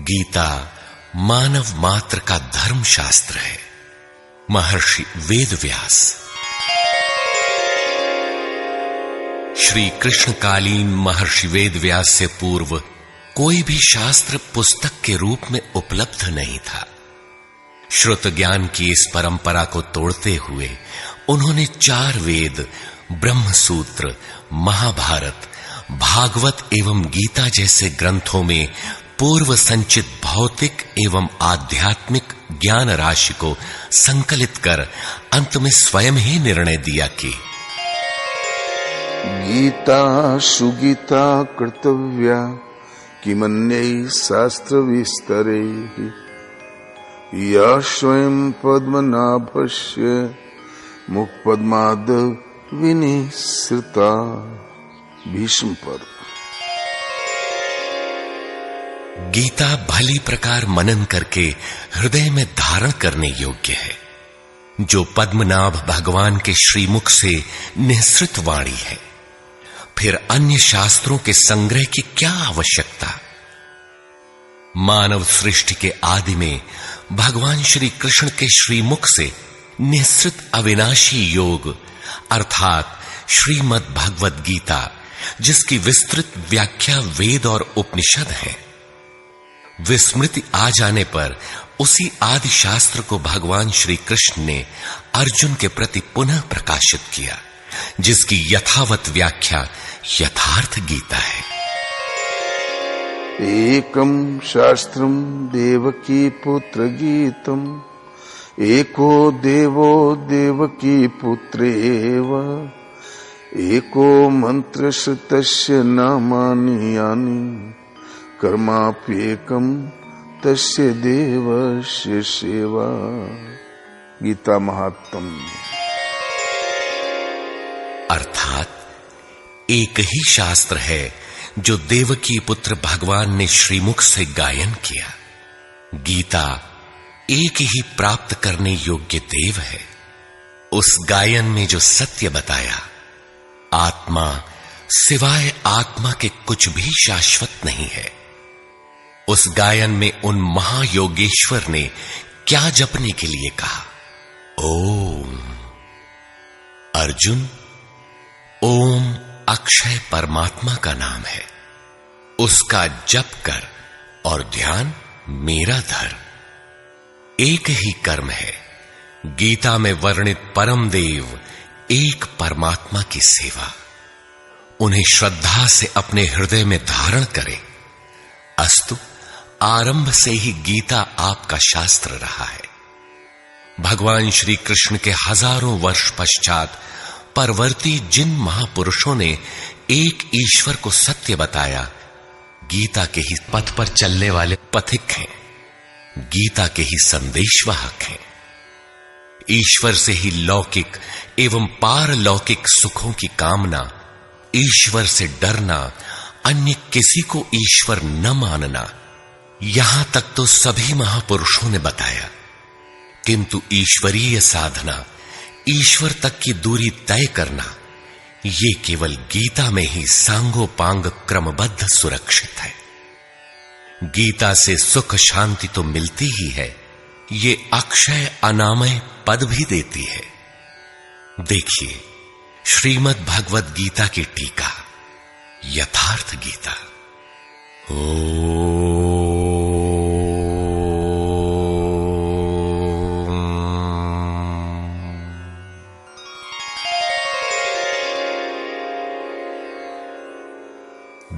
गीता मानव मात्र का धर्म शास्त्र है। महर्षि वेदव्यास। श्री कृष्णकालीन महर्षि वेदव्यास से पूर्व कोई भी शास्त्र पुस्तक के रूप में उपलब्ध नहीं था। श्रुत ज्ञान की इस परंपरा को तोड़ते हुए उन्होंने 4 वेद, ब्रह्मसूत्र, महाभारत, भागवत एवं गीता जैसे ग्रंथों में पूर्व संचित भौतिक एवं आध्यात्मिक ज्ञान राशि को संकलित कर अंत में स्वयं ही निर्णय दिया कि गीता सुगीता कर्तव्या किमन्यै शास्त्र विस्तरे या स्वयं पद्मनाभस्य मुखपद्माद विनिसृता। भीष्म पर्व। गीता भली प्रकार मनन करके हृदय में धारण करने योग्य है, जो पद्मनाभ भगवान के श्रीमुख से निःसृत वाणी है। फिर अन्य शास्त्रों के संग्रह की क्या आवश्यकता। मानव सृष्टि के आदि में भगवान श्री कृष्ण के श्रीमुख से निःसृत अविनाशी योग अर्थात श्रीमद् भगवद गीता, जिसकी विस्तृत व्याख्या वेद और उपनिषद है, विस्मृति आ जाने पर उसी आदि शास्त्र को भगवान श्री कृष्ण ने अर्जुन के प्रति पुनः प्रकाशित किया, जिसकी यथावत व्याख्या यथार्थ गीता है। एकम शास्त्रम देवकी पुत्र गीतम एको देवो देवकी पुत्रेव एको मंत्र तस्य नामानि यानि कर्माप्येकम तस्य देवस्य सेवा। गीता महात्म्य। अर्थात एक ही शास्त्र है जो देवकी पुत्र भगवान ने श्रीमुख से गायन किया। गीता एक ही प्राप्त करने योग्य देव है। उस गायन में जो सत्य बताया, आत्मा सिवाय आत्मा के कुछ भी शाश्वत नहीं है। उस गायन में उन महायोगेश्वर ने क्या जपने के लिए कहा। ओम। अर्जुन, ओम अक्षय परमात्मा का नाम है, उसका जप कर और ध्यान मेरा धर। एक ही कर्म है। गीता में वर्णित परम देव एक परमात्मा की सेवा। उन्हें श्रद्धा से अपने हृदय में धारण करें। अस्तु, आरंभ से ही गीता आपका शास्त्र रहा है। भगवान श्री कृष्ण के हजारों वर्ष पश्चात परवर्ती जिन महापुरुषों ने एक ईश्वर को सत्य बताया, गीता के ही पथ पर चलने वाले पथिक हैं, गीता के ही संदेशवाहक हैं। ईश्वर से ही लौकिक एवं पारलौकिक सुखों की कामना, ईश्वर से डरना, अन्य किसी को ईश्वर न मानना, यहां तक तो सभी महापुरुषों ने बताया। किंतु ईश्वरीय साधना, ईश्वर तक की दूरी तय करना, ये केवल गीता में ही सांगोपांग क्रमबद्ध सुरक्षित है। गीता से सुख शांति तो मिलती ही है, ये अक्षय अनामय पद भी देती है। देखिए श्रीमद् भगवद गीता की टीका, यथार्थ गीता।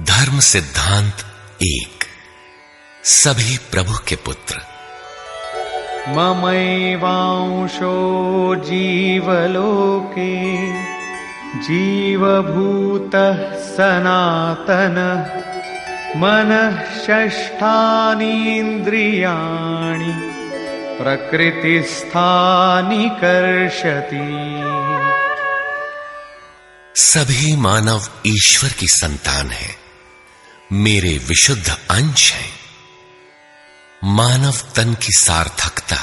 धर्म सिद्धांत 1। सभी प्रभु के पुत्र। ममैवांशो जीवलोके जीवभूतः सनातनः मनः षष्ठानीन्द्रियाणि प्रकृतिस्थानि कर्षति। सभी मानव ईश्वर की संतान है, मेरे विशुद्ध अंश हैं। मानव तन की सार्थकता।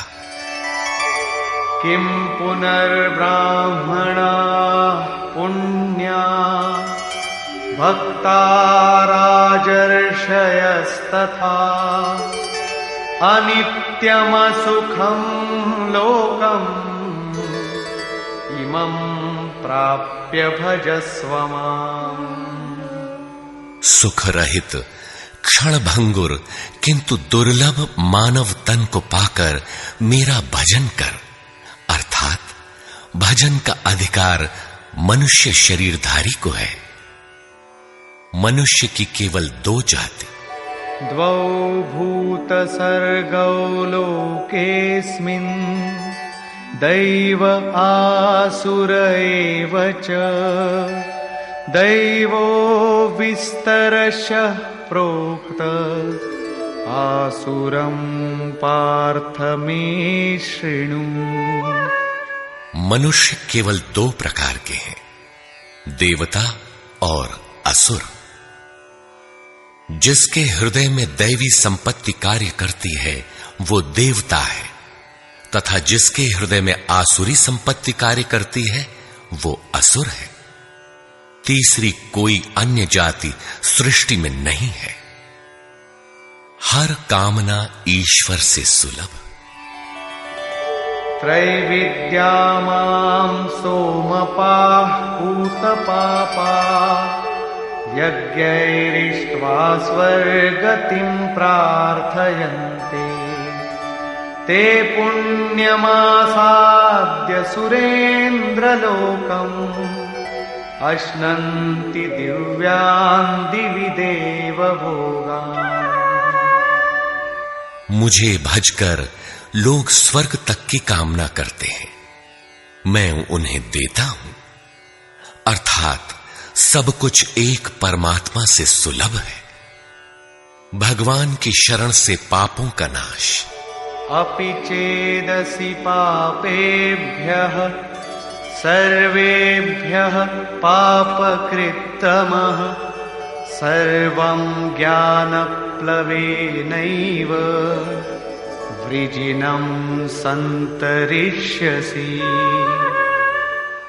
किम पुनर्ब्राह्मणा पुण्या भक्ता राजर्षयस्तथा अनित्यमसुखं लोकम् इमं प्राप्य भजस्व माम्। सुख रहित क्षण भंगुर किंतु दुर्लभ मानव तन को पाकर मेरा भजन कर, अर्थात भजन का अधिकार मनुष्य शरीरधारी को है। मनुष्य की केवल दो जाति, द्वौ भूत सर्गौ लोकेऽस्मिन् दैव आसुर एव च। दैवो विस्तरशः प्रोक्त आसुरं पार्थ मे शृणु। मनुष्य केवल दो प्रकार के हैं, देवता और असुर। जिसके हृदय में दैवी संपत्ति कार्य करती है वो देवता है, तथा जिसके हृदय में आसुरी संपत्ति कार्य करती है वो असुर है। तीसरी कोई अन्य जाति सृष्टि में नहीं है। हर कामना ईश्वर से सुलभ। त्रैविद्या मां सोमपाः पूतपापाः यज्ञैरिष्ट्वा स्वर्गतिं प्रार्थयन्ते। ते पुण्यमासाद्य सुरेन्द्रलोकम् अश्नन्ति दिव्यान् दिवि देवभोगान्। मुझे भजकर लोग स्वर्ग तक की कामना करते हैं, मैं उन्हें देता हूं। अर्थात सब कुछ एक परमात्मा से सुलभ है। भगवान की शरण से पापों का नाश। अपि चेदसि पापेभ्यः सर्वेभ्यः पापकृत्तमः सर्वं ज्ञानप्लवेनैव वृजिनं सन्तरिष्यसि।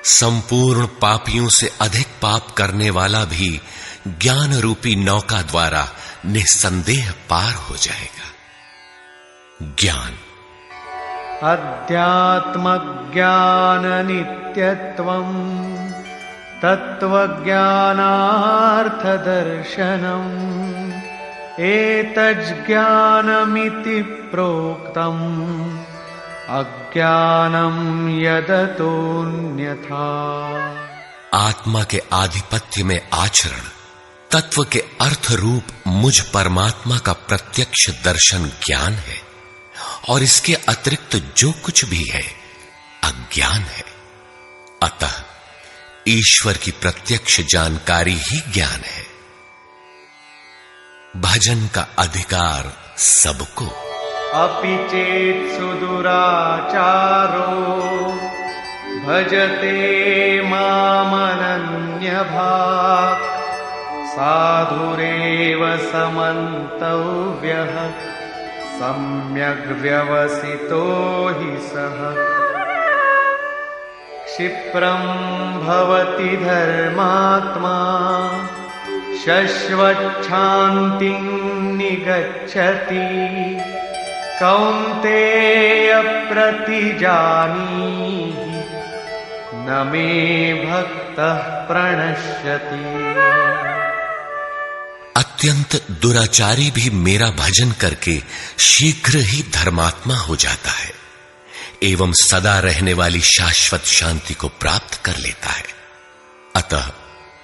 संपूर्ण पापियों से अधिक पाप करने वाला भी ज्ञान रूपी नौका द्वारा निस्संदेह पार हो जाएगा। ज्ञान अध्यात्मज्ञान नित्यत्वम् तत्त्वज्ञानार्थदर्शनम् एतज्ज्ञानमिति प्रोक्तम् अज्ञानं यदतोऽन्यथा। आत्मा के आधिपत्य में आचरण, तत्व के अर्थ रूप मुझ परमात्मा का प्रत्यक्ष दर्शन ज्ञान है, और इसके अतिरिक्त जो कुछ भी है अज्ञान है। अतः ईश्वर की प्रत्यक्ष जानकारी ही ज्ञान है। भजन का अधिकार सबको। अपि चेत् सुदुराचारो भजते मामनन्यभाक् साधुरेव समन्तव्यः सम्यग् व्यवसितो हि सः। क्षिप्रं भवति धर्मात्मा शश्वच्छान्तिं निगच्छति कौन्तेय प्रतिजानीहि न मे भक्तः प्रणश्यति। अत्यंत दुराचारी भी मेरा भजन करके शीघ्र ही धर्मात्मा हो जाता है एवं सदा रहने वाली शाश्वत शांति को प्राप्त कर लेता है। अतः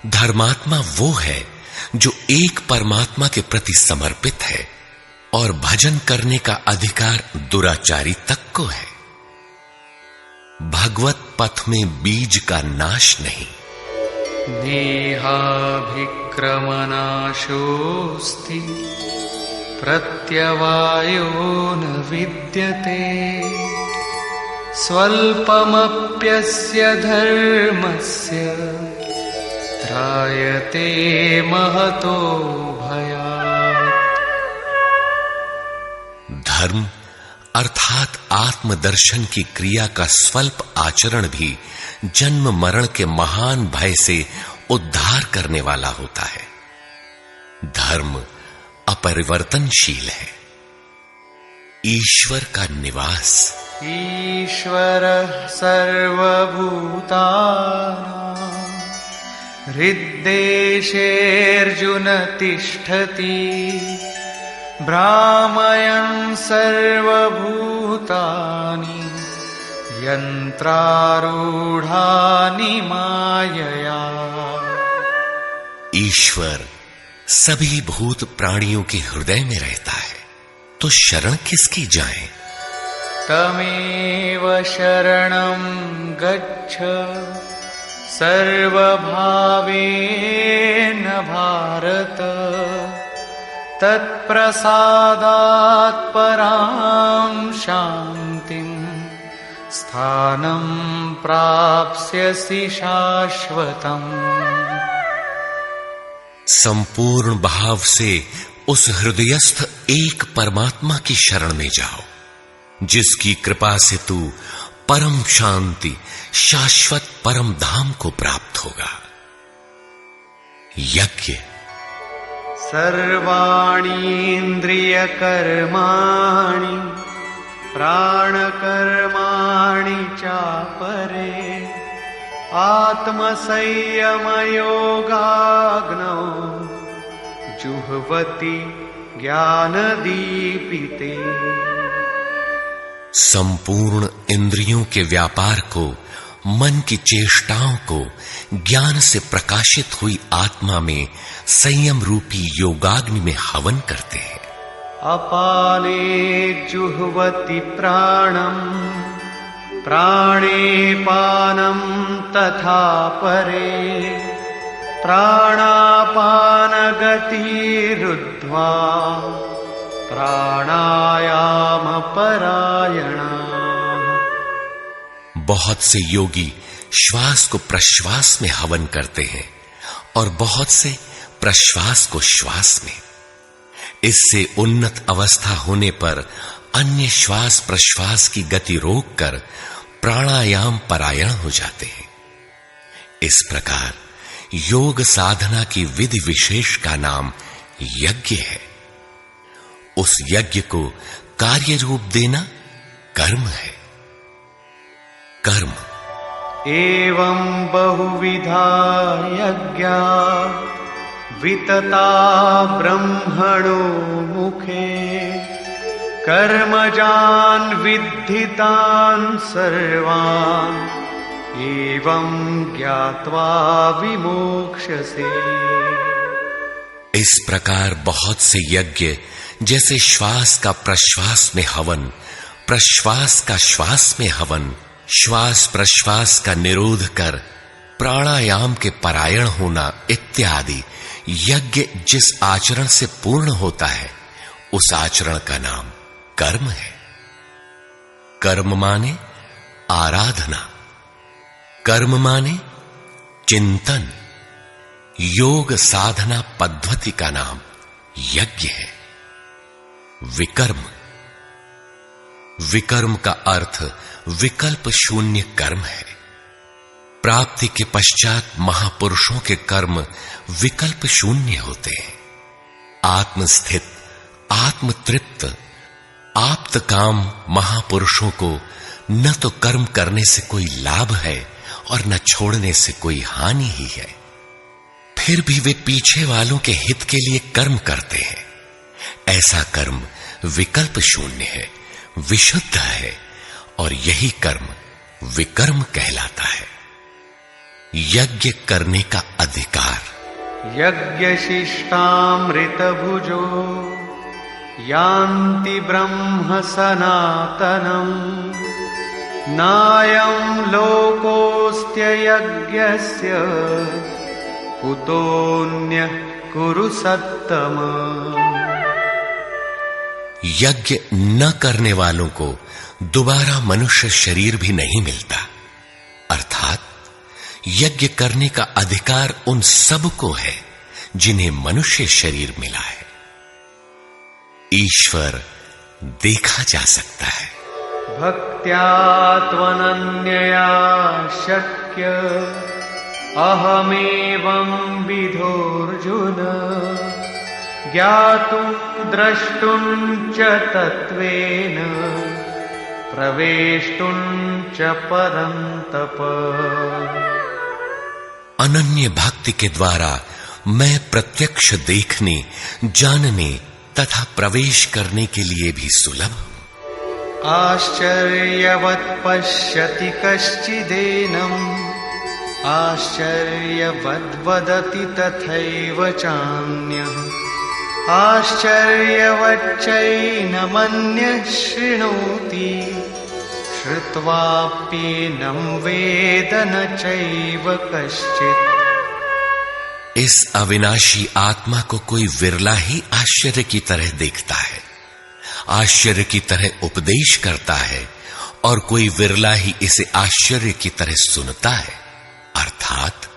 धर्मात्मा वो है जो एक परमात्मा के प्रति समर्पित है, और भजन करने का अधिकार दुराचारी तक को है। भगवत पथ में बीज का नाश नहीं। नेहाभिक्रमनाशोऽस्ति प्रत्यवायो न विद्यते स्वल्पमप्यस्य धर्मस्य त्रायते महतो भयात्। धर्म अर्थात आत्मदर्शन की क्रिया का स्वल्प आचरण भी जन्म मरण के महान भय से उद्धार करने वाला होता है। धर्म अपरिवर्तनशील है। ईश्वर का निवास। ईश्वरः सर्वभूतानां हृद्देशेऽर्जुन तिष्ठति भ्रामयन् सर्वभूतानि यन्त्रारूढानि मायया। ईश्वर सभी भूत प्राणियों के हृदय में रहता है, तो शरण किसकी जाएं? तमेव शरणं गच्छ सर्वभावेन भारत तत्प्रसादात् परां शान्तिं स्थानं प्राप्स्यसि शाश्वतम्। संपूर्ण भाव से उस हृदयस्थ एक परमात्मा की शरण में जाओ, जिसकी कृपा से तू परम शांति शाश्वत परम धाम को प्राप्त होगा। यज्ञ। सर्वाणि इन्द्रियकर्माणि प्राणकर्माणि चापरे आत्मसंयमयोगाग्नौ जुह्वति ज्ञानदीपिते। संपूर्ण इंद्रियों के व्यापार को, मन की चेष्टाओं को ज्ञान से प्रकाशित हुई आत्मा में संयम रूपी योगाग्नि में हवन करते हैं। अपाने जुह्वति प्राणं प्राणे पानं तथा परे प्राणापानगतिरुद्ध्वा प्राणायाम परायणा। बहुत से योगी श्वास को प्रश्वास में हवन करते हैं और बहुत से प्रश्वास को श्वास में। इससे उन्नत अवस्था होने पर अन्य श्वास प्रश्वास की गति रोककर प्राणायाम परायण हो जाते हैं। इस प्रकार योग साधना की विधि विशेष का नाम यज्ञ है। उस यज्ञ को कार्य रूप देना कर्म है। कर्म। एवं बहुविधा यज्ञा वितता ब्रह्मणो मुखे कर्मजान् विद्धितान् सर्वान् एवं ज्ञात्वा विमोक्ष्यसे। इस प्रकार बहुत से यज्ञ जैसे श्वास का प्रश्वास में हवन, प्रश्वास का श्वास में हवन, श्वास प्रश्वास का निरोध कर प्राणायाम के परायण होना इत्यादि यज्ञ जिस आचरण से पूर्ण होता है, उस आचरण का नाम कर्म है। कर्म माने आराधना, कर्म माने चिंतन। योग साधना पद्धति का नाम यज्ञ है। विकर्म। विकर्म का अर्थ विकल्प शून्य कर्म है। प्राप्ति के पश्चात महापुरुषों के कर्म विकल्प शून्य होते हैं। आत्मस्थित, आत्मतृप्त, आप्त काम महापुरुषों को न तो कर्म करने से कोई लाभ है और न छोड़ने से कोई हानि ही है। फिर भी वे पीछे वालों के हित के लिए कर्म करते हैं। ऐसा कर्म विकल्प शून्य है, विशुद्ध है, और यही कर्म विकर्म कहलाता है। यज्ञ करने का अधिकार। यज्ञशिष्टामृत भुजो यान्ति ब्रह्म सनातनम् नायं लोकोऽस्त्य यज्ञस्य कुतोऽन्यः कुरु सत्तम। यज्ञ न करने वालों को दोबारा मनुष्य शरीर भी नहीं मिलता। अर्थात यज्ञ करने का अधिकार उन सब को है जिन्हें मनुष्य शरीर मिला है। ईश्वर देखा जा सकता है। भक्त्या त्वनन्यया शक्य अहमेवं विधोऽर्जुन ज्ञातुं द्रष्टुं च तत्त्वेन प्रवेष्टुं च परन्तप। अनन्य भक्ति के द्वारा मैं प्रत्यक्ष देखने, जानने तथा प्रवेश करने के लिए भी सुलभ हूं। आश्चर्यवत् पश्यति कश्चिदेनम्, आश्चर्यवद् वदति तथैव चान्यः, आश्चर्यवच्चैनमन्यः शृणोति, श्रुत्वाप्येनं वेद न चैव कश्चित्। इस अविनाशी आत्मा को कोई विरला ही आश्चर्य की तरह देखता है, आश्चर्य की तरह उपदेश करता है, और कोई विरला ही इसे आश्चर्य की तरह सुनता है। अर्थात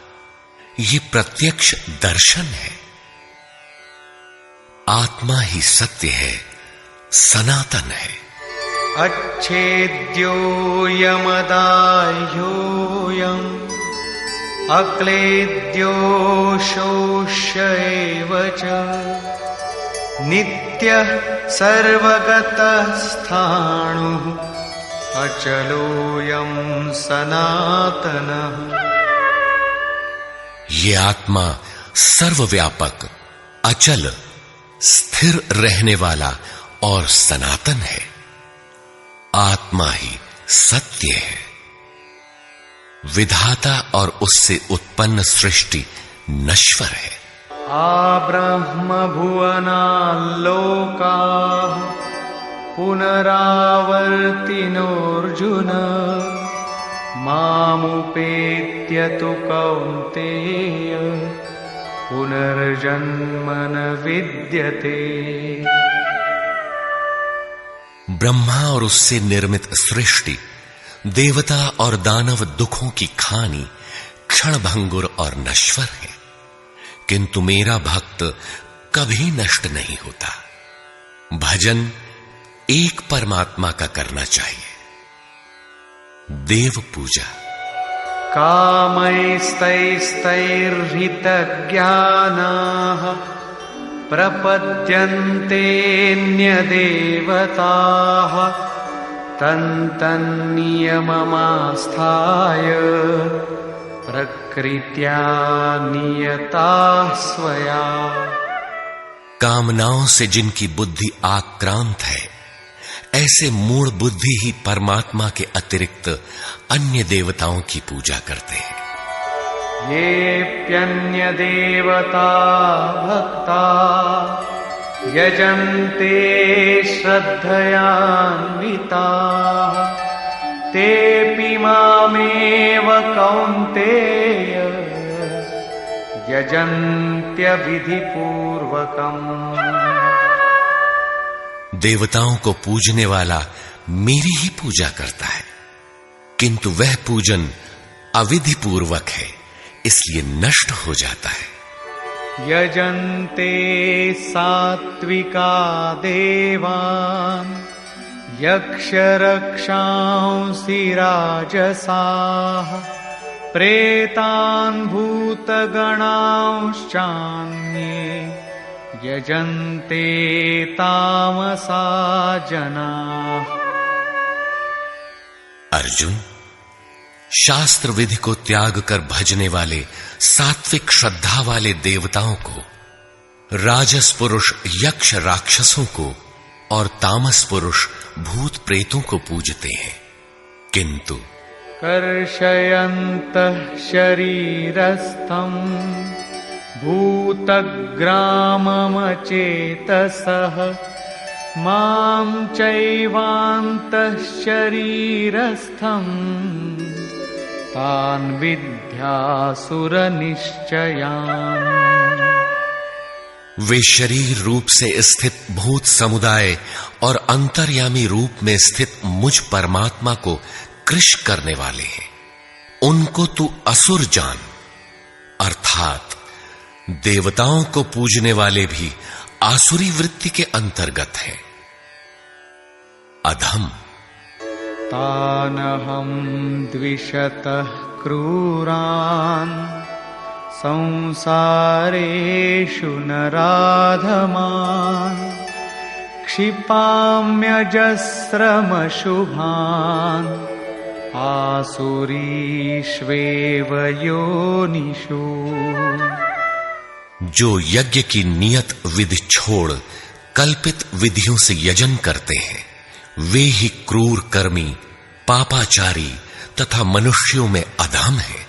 ये प्रत्यक्ष दर्शन है। आत्मा ही सत्य है, सनातन है। अच्छेद्योऽयमदाह्योऽयम् अक्लेद्यो शोष्य एव च, नित्यः सर्वगतः स्थाणुः अचलोऽयं सनातनः। ये आत्मा सर्वव्यापक, अचल, स्थिर रहने वाला और सनातन है। आत्मा ही सत्य है। विधाता और उससे उत्पन्न सृष्टि नश्वर है। आब्रह्म भुवनाल्लोकाः पुनरावर्तिनोऽर्जुन, मामुपेत्य तु कौन्तेय पुनर्जन्म न विद्यते। ब्रह्मा और उससे निर्मित सृष्टि, देवता और दानव दुखों की खानी, क्षणभंगुर और नश्वर है, किंतु मेरा भक्त कभी नष्ट नहीं होता। भजन एक परमात्मा का करना चाहिए। देव पूजा। कामैस्तैस्तैर्हृतज्ञानाः प्रपद्यन्तेऽन्यदेवताः, तन्तन्नियममास्थाय प्रकृत्या नियताः स्वया। कामनाओं से जिनकी बुद्धि आक्रांत है, ऐसे मूढ़ बुद्धि ही परमात्मा के अतिरिक्त अन्य देवताओं की पूजा करते हैं। येऽप्यन्यदेवता भक्ता यजन्ते श्रद्धयान्विताः, तेऽपि मामेव कौन्तेय यजन्त्यविधिपूर्वकम्। देवताओं को पूजने वाला मेरी ही पूजा करता है, किंतु वह पूजन अविधि पूर्वक है, इसलिए नष्ट हो जाता है। यजन्ते सात्विका देवान् यक्षरक्षांसि राजसाः, प्रेतान् भूतगणांश्चान्ये यजन्ते तामसा जनाः। अर्जुन, शास्त्र विधि को त्याग कर भजने वाले सात्विक श्रद्धा वाले देवताओं को, राजस पुरुष यक्ष राक्षसों को और तामस पुरुष भूत प्रेतों को पूजते हैं, किंतु कर्षयन्तः शरीरस्थं भूतग्राममचेतसः, मां चैवान्तः शरीरस्थं तान् विद्यासुरनिश्चयान्। वे शरीर रूप से स्थित भूत समुदाय और अंतर्यामी रूप में स्थित मुझ परमात्मा को कृश करने वाले हैं। उनको तू असुर जान। अर्थात देवताओं को पूजने वाले भी आसुरी वृत्ति के अंतर्गत हैं। अधम। तानहं द्विषतः क्रूरान् संसारेषु नराधमान्, क्षिपाम्यजस्रमशुभान् आसुरीष्वेव योनिषु। जो यज्ञ की नियत विधि छोड़ कल्पित विधियों से यजन करते हैं, वे ही क्रूर कर्मी, पापाचारी तथा मनुष्यों में अधम है,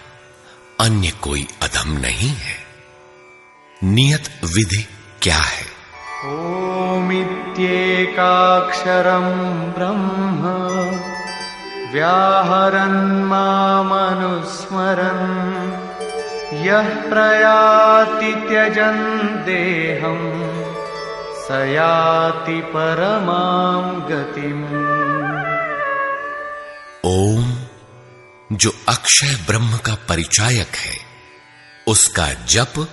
अन्य कोई अधम नहीं है। नियत विधि क्या है? ओमित्येकाक्षरं ब्रह्म व्याहरन् मामनुस्मरन् यः प्रयाति त्यजन् देहं स याति परमां गतिम्। ओम, जो अक्षय ब्रह्म का परिचायक है, उसका जप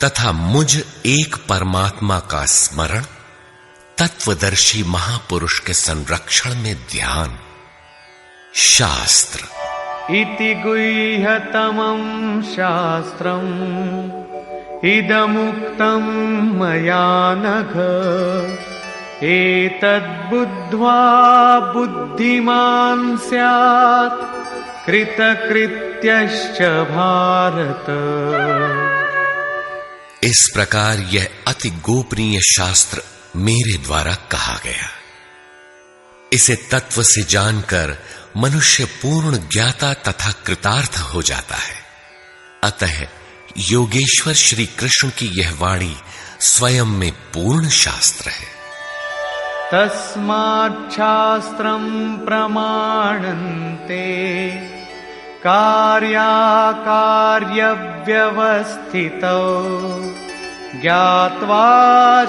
तथा मुझ एक परमात्मा का स्मरण, तत्वदर्शी महापुरुष के संरक्षण में ध्यान। शास्त्र इति गुह्यतमं शास्त्रम् इदमुक्तं मया नघ एतद्बुद्ध्वा बुद्धिमान् स्यात् कृतकृत्यश्च भारत। इस प्रकार यह अति गोपनीय शास्त्र मेरे द्वारा कहा गया। इसे तत्व से जानकर मनुष्य पूर्ण ज्ञाता तथा कृतार्थ हो जाता है। अतः योगेश्वर श्री कृष्ण की यह वाणी स्वयं में पूर्ण शास्त्र है। तस्माच्छास्त्रं प्रमाणन्ते कार्याकार्यव्यवस्थितौ ज्ञात्वा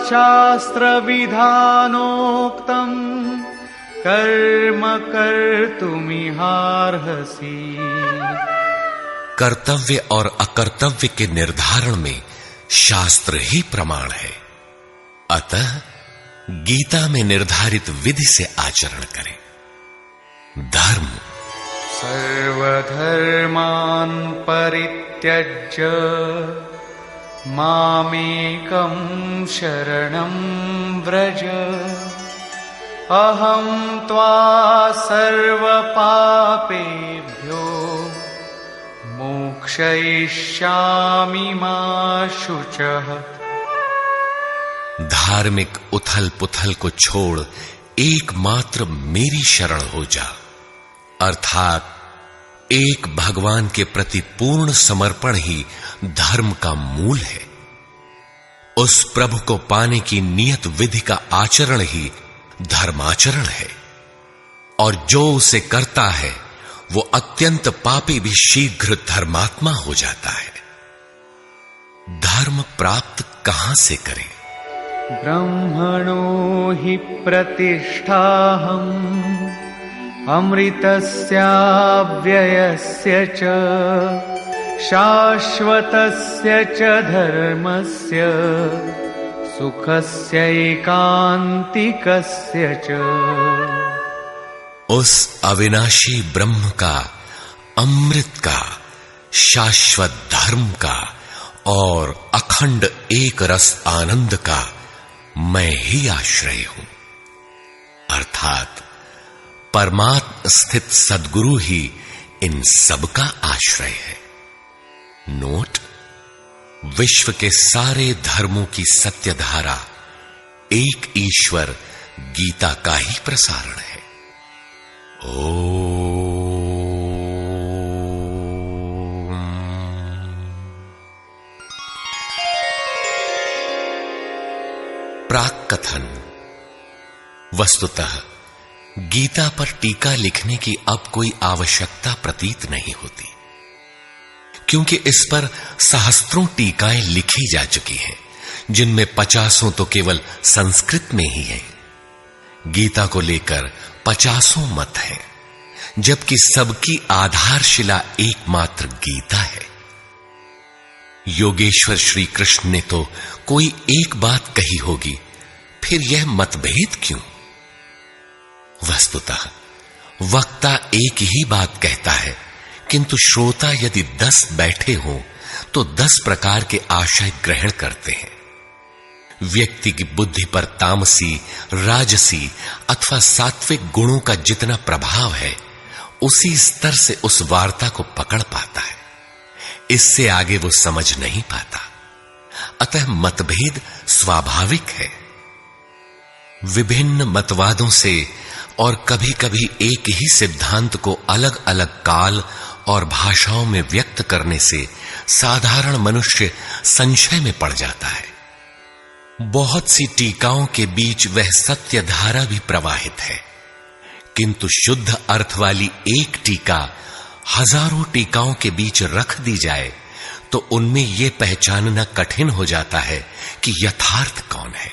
शास्त्रविधानोक्तं कर्म कर्तुमिहार्हसि। कर्तव्य और अकर्तव्य के निर्धारण में शास्त्र ही प्रमाण है। अतः गीता में निर्धारित विधि से आचरण करें। धर्म सर्वधर्मान् परित्यज्य मामेकं शरणं व्रज अहं त्वा सर्वपापेभ्यो मोक्षयिष्यामि मा शुचः। धार्मिक उथल पुथल को छोड़ एकमात्र मेरी शरण हो जा, अर्थात एक भगवान के प्रति पूर्ण समर्पण ही धर्म का मूल है। उस प्रभु को पाने की नियत विधि का आचरण ही धर्माचरण है, और जो उसे करता है वो अत्यंत पापी भी शीघ्र धर्मात्मा हो जाता है। धर्म प्राप्त कहां से करें? ब्रह्मणो हि प्रतिष्ठाहम् अमृतस्याव्ययस्य च शाश्वतस्य च धर्मस्य सुखस्यैकान्तिकस्य च। उस अविनाशी ब्रह्म का, अमृत का, शाश्वत धर्म का और अखंड एक रस आनंद का मैं ही आश्रय हूं, अर्थात परमात्म स्थित सद्गुरु ही इन सब का आश्रय है। नोट: विश्व के सारे धर्मों की सत्य धारा एक ईश्वर गीता का ही प्रसारण है। प्राक कथन। वस्तुतः गीता पर टीका लिखने की अब कोई आवश्यकता प्रतीत नहीं होती, क्योंकि इस पर सहस्त्रों टीकाएं लिखी जा चुकी हैं, जिनमें 50 तो केवल संस्कृत में ही हैं। गीता को लेकर 50 मत हैं, जबकि सबकी आधारशिला एकमात्र गीता है। योगेश्वर श्री कृष्ण ने तो कोई एक बात कही होगी, फिर यह मतभेद क्यों? वस्तुतः वक्ता एक ही बात कहता है, किंतु श्रोता यदि 10 बैठे हों तो 10 प्रकार के आशय ग्रहण करते हैं। व्यक्ति की बुद्धि पर तामसी, राजसी अथवा सात्विक गुणों का जितना प्रभाव है, उसी स्तर से उस वार्ता को पकड़ पाता है। इससे आगे वो समझ नहीं पाता। अतः मतभेद स्वाभाविक है। विभिन्न मतवादों से और कभी-कभी एक ही सिद्धांत को अलग-अलग काल और भाषाओं में व्यक्त करने से साधारण मनुष्य संशय में पड़ जाता है। बहुत सी टीकाओं के बीच वह सत्य धारा भी प्रवाहित है, किंतु शुद्ध अर्थ वाली एक टीका हजारों टीकाओं के बीच रख दी जाए तो उनमें यह पहचानना कठिन हो जाता है कि यथार्थ कौन है।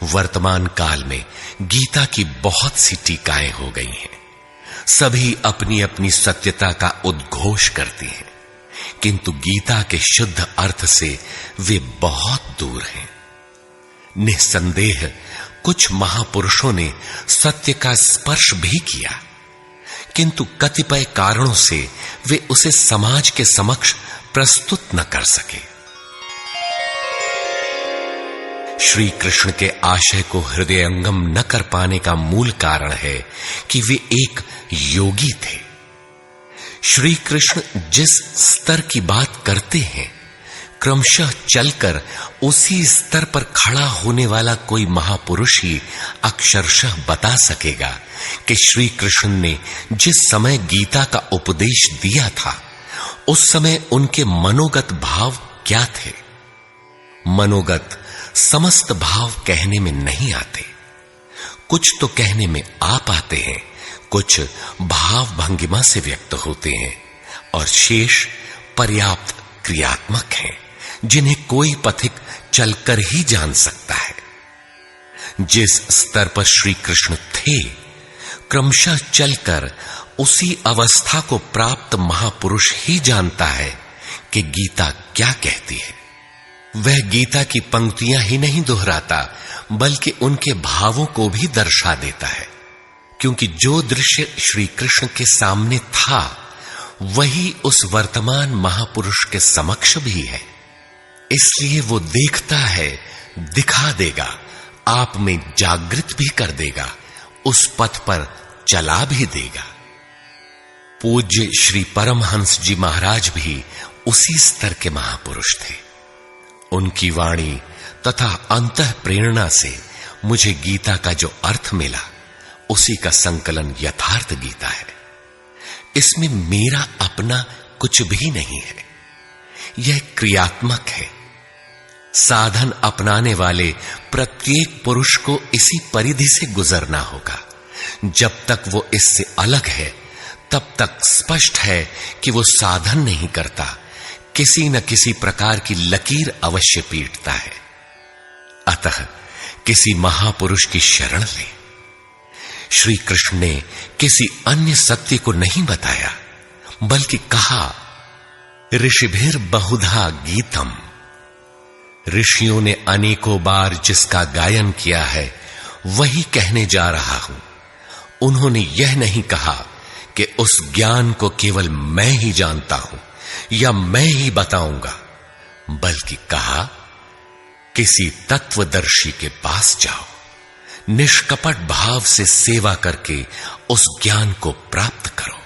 वर्तमान काल में गीता की बहुत सी टीकाएं हो गई हैं। सभी अपनी अपनी सत्यता का उद्घोष करती हैं, किंतु गीता के शुद्ध अर्थ से वे बहुत दूर हैं। निस्संदेह कुछ महापुरुषों ने सत्य का स्पर्श भी किया, किंतु कतिपय कारणों से वे उसे समाज के समक्ष प्रस्तुत न कर सके। श्री कृष्ण के आशय को हृदयंगम न कर पाने का मूल कारण है कि वे एक योगी थे। श्री कृष्ण जिस स्तर की बात करते हैं, क्रमशः चलकर उसी स्तर पर खड़ा होने वाला कोई महापुरुष ही अक्षरशः बता सकेगा कि श्री कृष्ण ने जिस समय गीता का उपदेश दिया था, उस समय उनके मनोगत भाव क्या थे। मनोगत समस्त भाव कहने में नहीं आते। कुछ तो कहने में आ पाते हैं, कुछ भाव भंगिमा से व्यक्त होते हैं, और शेष पर्याप्त क्रियात्मक हैं, जिन्हें कोई पथिक चलकर ही जान सकता है। जिस स्तर पर श्री कृष्ण थे, क्रमशः चलकर उसी अवस्था को प्राप्त महापुरुष ही जानता है कि गीता क्या कहती है। वह गीता की पंक्तियां ही नहीं दोहराता, बल्कि उनके भावों को भी दर्शा देता है, क्योंकि जो दृश्य श्री कृष्ण के सामने था, वही उस वर्तमान महापुरुष के समक्ष भी है। इसलिए वो देखता है, दिखा देगा, आप में जागृत भी कर देगा, उस पथ पर चला भी देगा। पूज्य श्री परमहंस जी महाराज भी उसी स्तर के महापुरुष थे। उनकी वाणी तथा अंतः प्रेरणा से मुझे गीता का जो अर्थ मिला, उसी का संकलन यथार्थ गीता है। इसमें मेरा अपना कुछ भी नहीं है। यह क्रियात्मक है। साधन अपनाने वाले प्रत्येक पुरुष को इसी परिधि से गुजरना होगा। जब तक वो इससे अलग है, तब तक स्पष्ट है कि वो साधन नहीं करता, किसी न किसी प्रकार की लकीर अवश्य पीटता है। अतः किसी महापुरुष की शरण ले। श्री कृष्ण ने किसी अन्य सत्य को नहीं बताया, बल्कि कहा, ऋषिभिर बहुधा गीतम। ऋषियों ने अनेकों बार जिसका गायन किया है, वही कहने जा रहा हूं। उन्होंने यह नहीं कहा कि उस ज्ञान को केवल मैं ही जानता हूं या मैं ही बताऊंगा, बल्कि कहा, किसी तत्वदर्शी के पास जाओ, निष्कपट भाव से सेवा करके उस ज्ञान को प्राप्त करो।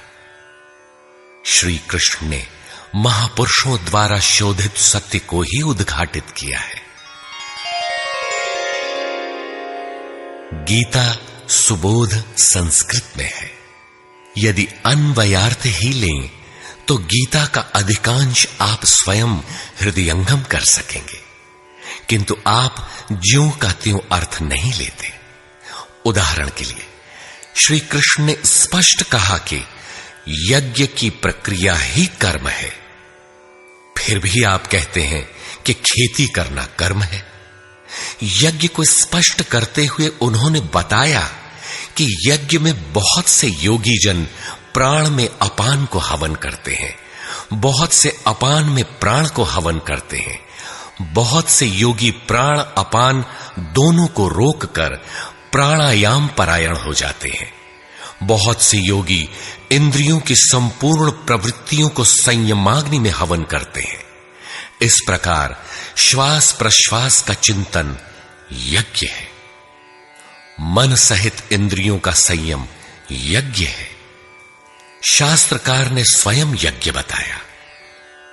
श्री कृष्ण ने महापुरुषों द्वारा शोधित सत्य को ही उद्घाटित किया है। गीता सुबोध संस्कृत में है। यदि अन्वयार्थ ही लें तो गीता का अधिकांश आप स्वयं हृदयंगम कर सकेंगे, किंतु आप ज्यों का त्यों अर्थ नहीं लेते। उदाहरण के लिए श्री कृष्ण ने स्पष्ट कहा कि यज्ञ की प्रक्रिया ही कर्म है, फिर भी आप कहते हैं कि खेती करना कर्म है। यज्ञ को स्पष्ट करते हुए उन्होंने बताया कि यज्ञ में बहुत से योगी जन प्राण में अपान को हवन करते हैं, बहुत से अपान में प्राण को हवन करते हैं, बहुत से योगी प्राण अपान दोनों को रोककर प्राणायाम परायण हो जाते हैं, बहुत से योगी इंद्रियों की संपूर्ण प्रवृत्तियों को संयमाग्नि में हवन करते हैं। इस प्रकार श्वास प्रश्वास का चिंतन यज्ञ है। मन सहित इंद्रियों का संयम यज्ञ है। शास्त्रकार ने स्वयं यज्ञ बताया,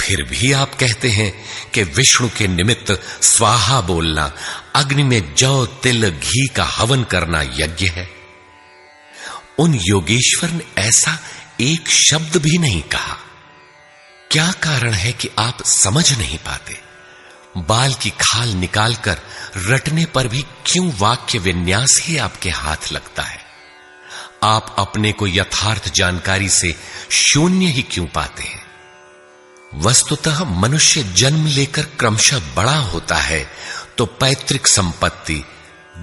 फिर भी आप कहते हैं कि विष्णु के निमित्त स्वाहा बोलना, अग्नि में जौ तिल घी का हवन करना यज्ञ है। उन योगेश्वर ने ऐसा एक शब्द भी नहीं कहा। क्या कारण है कि आप समझ नहीं पाते? बाल की खाल निकालकर रटने पर भी क्यों वाक्य विन्यास ही आपके हाथ लगता है? आप अपने को यथार्थ जानकारी से शून्य ही क्यों पाते हैं? वस्तुतः मनुष्य जन्म लेकर क्रमशः बड़ा होता है तो पैतृक संपत्ति,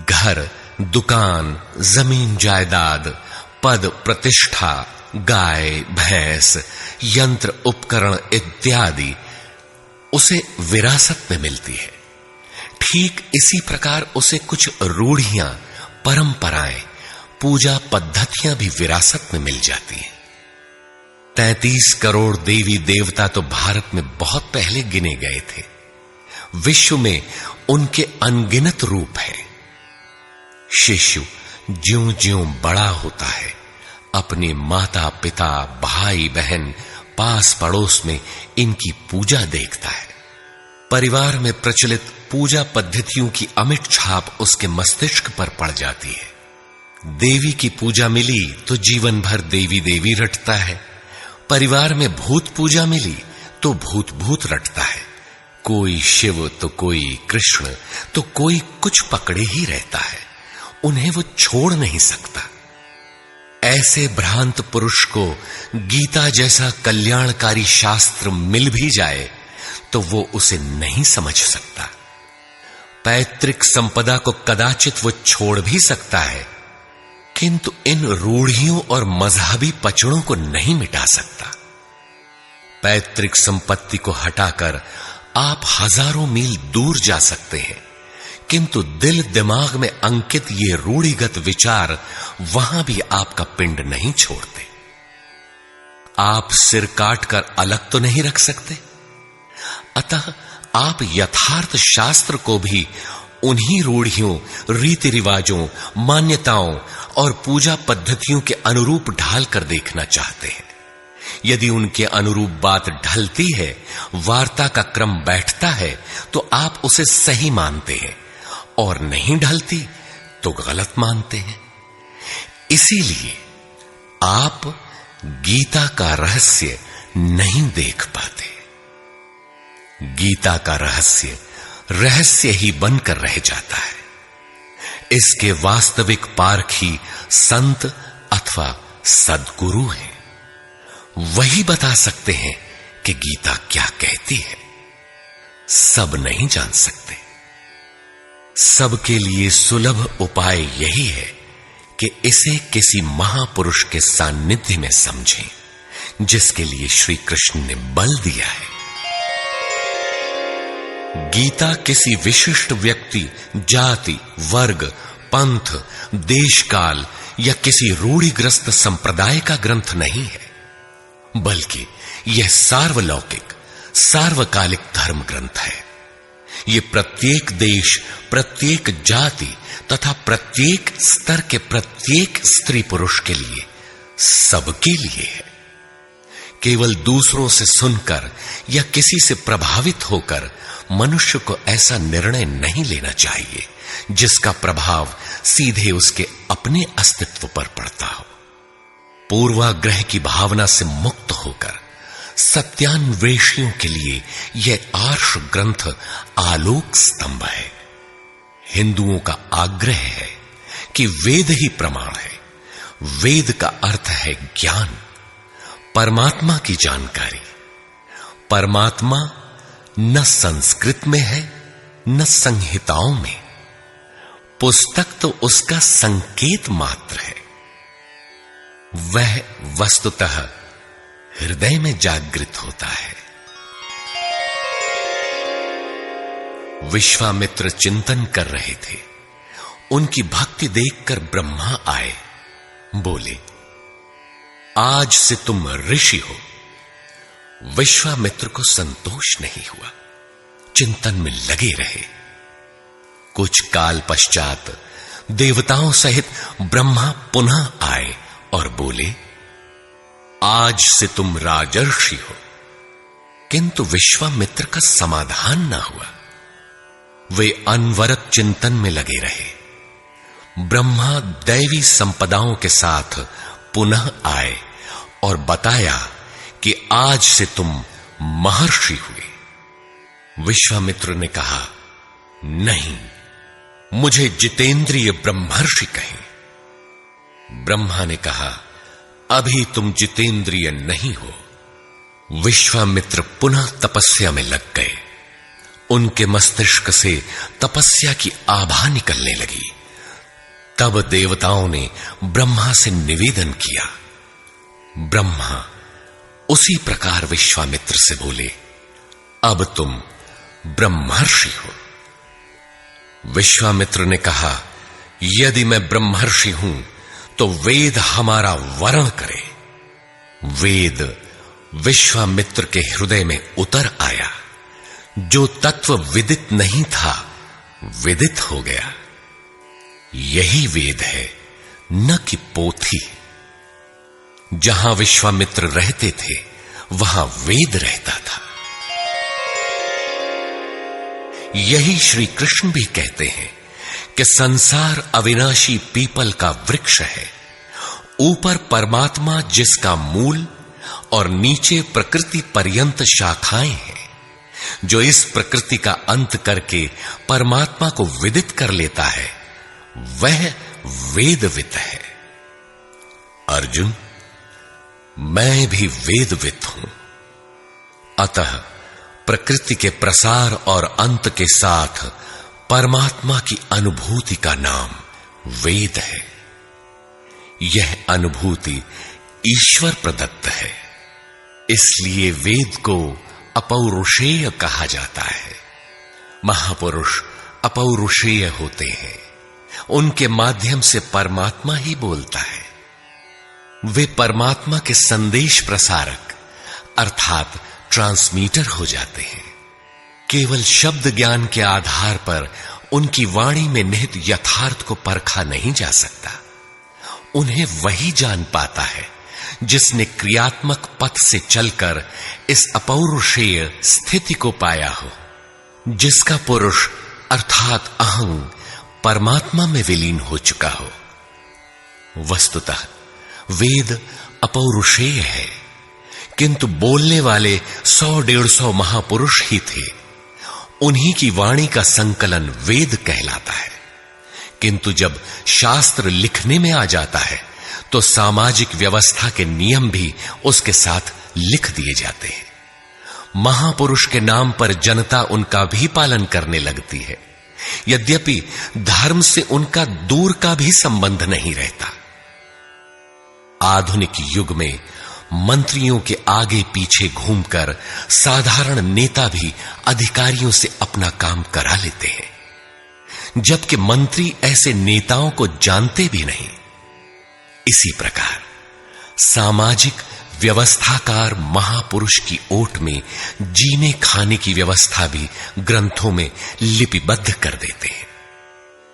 घर, दुकान, जमीन जायदाद, पद प्रतिष्ठा, गाय भैंस, यंत्र उपकरण इत्यादि उसे विरासत में मिलती है। ठीक इसी प्रकार उसे कुछ रूढ़ियां, परंपराएं, पूजा पद्धतियां भी विरासत में मिल जाती हैं। 33 करोड़ देवी देवता तो भारत में बहुत पहले गिने गए थे। विश्व में उनके अनगिनत रूप हैं। शिशु ज्यों-ज्यों बड़ा होता है, अपने माता पिता, भाई बहन, पास पड़ोस में इनकी पूजा देखता है। परिवार में प्रचलित पूजा पद्धतियों की अमिट छाप उसके मस्तिष्क पर पड़ जाती है। देवी की पूजा मिली तो जीवन भर देवी देवी रटता है। परिवार में भूत पूजा मिली तो भूत भूत रटता है। कोई शिव तो कोई कृष्ण तो कोई कुछ पकड़े ही रहता है। उन्हें वो छोड़ नहीं सकता। ऐसे भ्रांत पुरुष को गीता जैसा कल्याणकारी शास्त्र मिल भी जाए तो वो उसे नहीं समझ सकता। पैतृक संपदा को कदाचित वो छोड़ भी सकता है, किंतु इन रूढ़ियों और मजहबी पचड़ों को नहीं मिटा सकता। पैतृक संपत्ति को हटाकर आप हजारों मील दूर जा सकते हैं, किंतु दिल दिमाग में अंकित ये रूढ़िगत विचार वहां भी आपका पिंड नहीं छोड़ते। आप सिर काटकर अलग तो नहीं रख सकते। अतः आप यथार्थ शास्त्र को भी उन्हीं रूढ़ियों, रीति रिवाजों, मान्यताओं और पूजा पद्धतियों के अनुरूप ढाल कर देखना चाहते हैं। यदि उनके अनुरूप बात ढलती है, वार्ता का क्रम बैठता है, तो आप उसे सही मानते हैं, और नहीं ढलती तो गलत मानते हैं। इसीलिए आप गीता का रहस्य नहीं देख पाते। गीता का रहस्य रहस्य ही बनकर रह जाता है। इसके वास्तविक पारखी संत अथवा सद्गुरु हैं। वही बता सकते हैं कि गीता क्या कहती है। सब नहीं जान सकते। सबके लिए सुलभ उपाय यही है कि इसे किसी महापुरुष के सानिध्य में समझें, जिसके लिए श्री कृष्ण ने बल दिया है। गीता किसी विशिष्ट व्यक्ति, जाति, वर्ग, पंथ, देश काल या किसी रूढ़िग्रस्त संप्रदाय का ग्रंथ नहीं है, बल्कि यह सार्वलौकिक, सार्वकालिक धर्म ग्रंथ है। यह प्रत्येक देश, प्रत्येक जाति तथा प्रत्येक स्तर के प्रत्येक स्त्री पुरुष के लिए, सबके लिए है। केवल दूसरों से सुनकर या किसी से प्रभावित होकर मनुष्य को ऐसा निर्णय नहीं लेना चाहिए जिसका प्रभाव सीधे उसके अपने अस्तित्व पर पड़ता हो। पूर्वाग्रह की भावना से मुक्त होकर सत्यान्वेषियों के लिए यह आर्ष ग्रंथ आलोक स्तंभ है। हिंदुओं का आग्रह है कि वेद ही प्रमाण है। वेद का अर्थ है ज्ञान, परमात्मा की जानकारी। परमात्मा न संस्कृत में है न संहिताओं में। पुस्तक तो उसका संकेत मात्र है। वह वस्तुतः हृदय में जागृत होता है। विश्वामित्र चिंतन कर रहे थे। उनकी भक्ति देखकर ब्रह्मा आए। बोले, आज से तुम ऋषि हो। विश्वामित्र को संतोष नहीं हुआ। चिंतन में लगे रहे। कुछ काल पश्चात देवताओं सहित ब्रह्मा पुनः आए और बोले, आज से तुम राजर्षि हो। किंतु विश्वामित्र का समाधान न हुआ। वे अनवरत चिंतन में लगे रहे। ब्रह्मा दैवी संपदाओं के साथ पुनः आए और बताया कि आज से तुम महर्षि हुए। विश्वामित्र ने कहा, नहीं, मुझे जितेंद्रिय ब्रह्मर्षि कहें। ब्रह्मा ने कहा, अभी तुम जितेंद्रिय नहीं हो। विश्वामित्र पुनः तपस्या में लग गए। उनके मस्तिष्क से तपस्या की आभा निकलने लगी। तब देवताओं ने ब्रह्मा से निवेदन किया। ब्रह्मा उसी प्रकार विश्वामित्र से बोले, अब तुम ब्रह्मर्षि हो। विश्वामित्र ने कहा, यदि मैं ब्रह्मर्षि हूं तो वेद हमारा वरण करे। वेद विश्वामित्र के हृदय में उतर आया। जो तत्व विदित नहीं था, विदित हो गया। यही वेद है, न कि पोथी। जहां विश्वामित्र रहते थे, वहां वेद रहता था। यही श्री कृष्ण भी कहते हैं कि संसार अविनाशी पीपल का वृक्ष है। ऊपर परमात्मा जिसका मूल और नीचे प्रकृति पर्यंत शाखाएं हैं। जो इस प्रकृति का अंत करके परमात्मा को विदित कर लेता है, वह वेदवित है। अर्जुन, मैं भी वेदवित हूं। अतः प्रकृति के प्रसार और अंत के साथ परमात्मा की अनुभूति का नाम वेद है। यह अनुभूति ईश्वर प्रदत्त है। इसलिए वेद को अपौरुषेय कहा जाता है। महापुरुष अपौरुषेय होते हैं। उनके माध्यम से परमात्मा ही बोलता है। वे परमात्मा के संदेश प्रसारक अर्थात ट्रांसमीटर हो जाते हैं। केवल शब्द ज्ञान के आधार पर उनकी वाणी में निहित यथार्थ को परखा नहीं जा सकता। उन्हें वही जान पाता है जिसने क्रियात्मक पथ से चलकर इस अपौरुषेय स्थिति को पाया हो, जिसका पुरुष अर्थात अहं परमात्मा में विलीन हो चुका हो। वस्तुतः वेद अपौरुषेय है, किंतु बोलने वाले 100-150 महापुरुष ही थे। उन्हीं की वाणी का संकलन वेद कहलाता है। किंतु जब शास्त्र लिखने में आ जाता है तो सामाजिक व्यवस्था के नियम भी उसके साथ लिख दिए जाते हैं। महापुरुष के नाम पर जनता उनका भी पालन करने लगती है, यद्यपि धर्म से उनका दूर का भी संबंध नहीं रहता। आधुनिक युग में मंत्रियों के आगे पीछे घूमकर साधारण नेता भी अधिकारियों से अपना काम करा लेते हैं, जबकि मंत्री ऐसे नेताओं को जानते भी नहीं। इसी प्रकार सामाजिक व्यवस्थाकार महापुरुष की ओट में जीने खाने की व्यवस्था भी ग्रंथों में लिपिबद्ध कर देते हैं।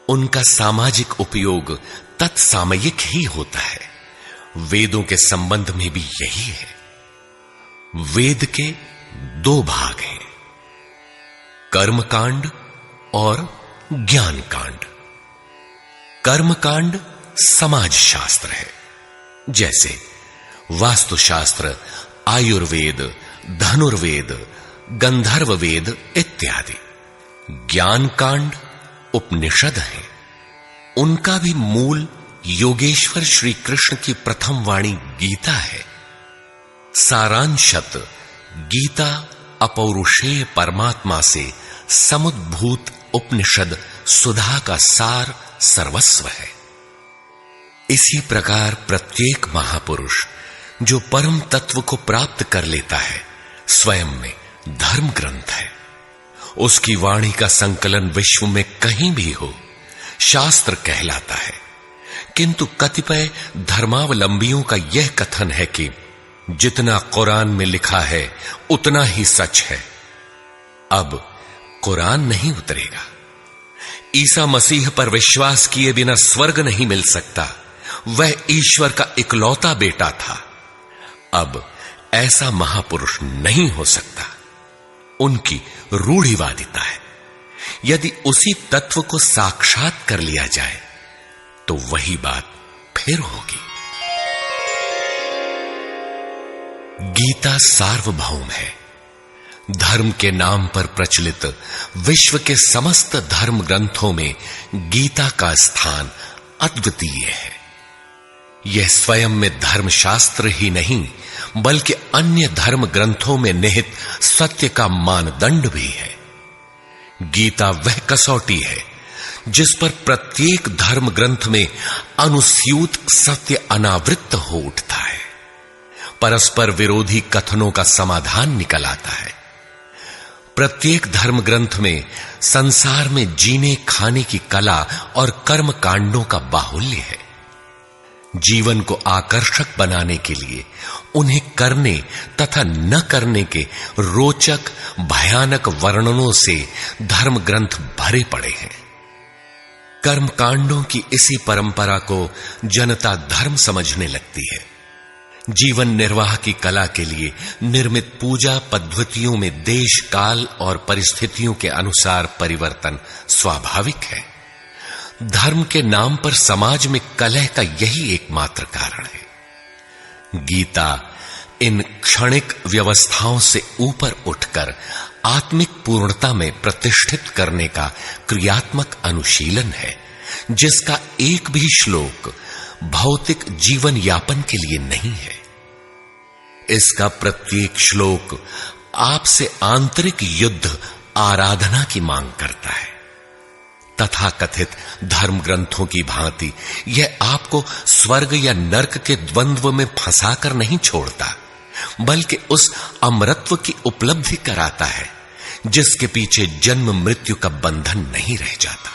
उनका सामाजिक उपयोग तत्सामयिक ही होता है। वेदों के संबंध में भी यही है। वेद के 2 भाग हैं, कर्मकांड और ज्ञान कांड। कर्मकांड समाज शास्त्र है, जैसे वास्तुशास्त्र, आयुर्वेद, धनुर्वेद, गंधर्व वेद इत्यादि। ज्ञान कांड उपनिषद है। उनका भी मूल योगेश्वर श्री कृष्ण की प्रथम वाणी गीता है। सारांशत गीता अपौरुषेय परमात्मा से समुद्भूत उपनिषद सुधा का सार सर्वस्व है। इसी प्रकार प्रत्येक महापुरुष जो परम तत्व को प्राप्त कर लेता है, स्वयं में धर्म ग्रंथ है। उसकी वाणी का संकलन विश्व में कहीं भी हो, शास्त्र कहलाता है। किंतु कतिपय धर्मावलंबियों का यह कथन है कि जितना कुरान में लिखा है उतना ही सच है। अब कुरान नहीं उतरेगा। ईसा मसीह पर विश्वास किए बिना स्वर्ग नहीं मिल सकता। वह ईश्वर का इकलौता बेटा था। अब ऐसा महापुरुष नहीं हो सकता। उनकी रूढ़िवादिता है। यदि उसी तत्व को साक्षात कर लिया जाए तो वही बात फिर होगी। गीता सार्वभौम है। धर्म के नाम पर प्रचलित विश्व के समस्त धर्म ग्रंथों में गीता का स्थान अद्वितीय है। यह स्वयं में धर्मशास्त्र ही नहीं बल्कि अन्य धर्म ग्रंथों में निहित सत्य का मानदंड भी है। गीता वह कसौटी है जिस पर प्रत्येक धर्म ग्रंथ में अनुस्यूत सत्य अनावृत हो उठता है। परस्पर विरोधी कथनों का समाधान निकल आता है। प्रत्येक धर्म ग्रंथ में संसार में जीने खाने की कला और कर्म कांडों का बाहुल्य है। जीवन को आकर्षक बनाने के लिए उन्हें करने तथा न करने के रोचक भयानक वर्णनों से धर्म ग्रंथ भरे पड़े हैं। कर्म कांडों की इसी परंपरा को जनता धर्म समझने लगती है। जीवन निर्वाह की कला के लिए निर्मित पूजा पद्धतियों में देश काल और परिस्थितियों के अनुसार परिवर्तन स्वाभाविक है। धर्म के नाम पर समाज में कलह का यही एकमात्र कारण है। गीता इन क्षणिक व्यवस्थाओं से ऊपर उठकर आत्मिक पूर्णता में प्रतिष्ठित करने का क्रियात्मक अनुशीलन है, जिसका एक भी श्लोक भौतिक जीवन यापन के लिए नहीं है। इसका प्रत्येक श्लोक आपसे आंतरिक युद्ध आराधना की मांग करता है। तथाकथित धर्म ग्रंथों की भांति यह आपको स्वर्ग या नरक के द्वंद्व में फंसाकर नहीं छोड़ता, बल्कि उस अमरत्व की उपलब्धि कराता है जिसके पीछे जन्म मृत्यु का बंधन नहीं रह जाता।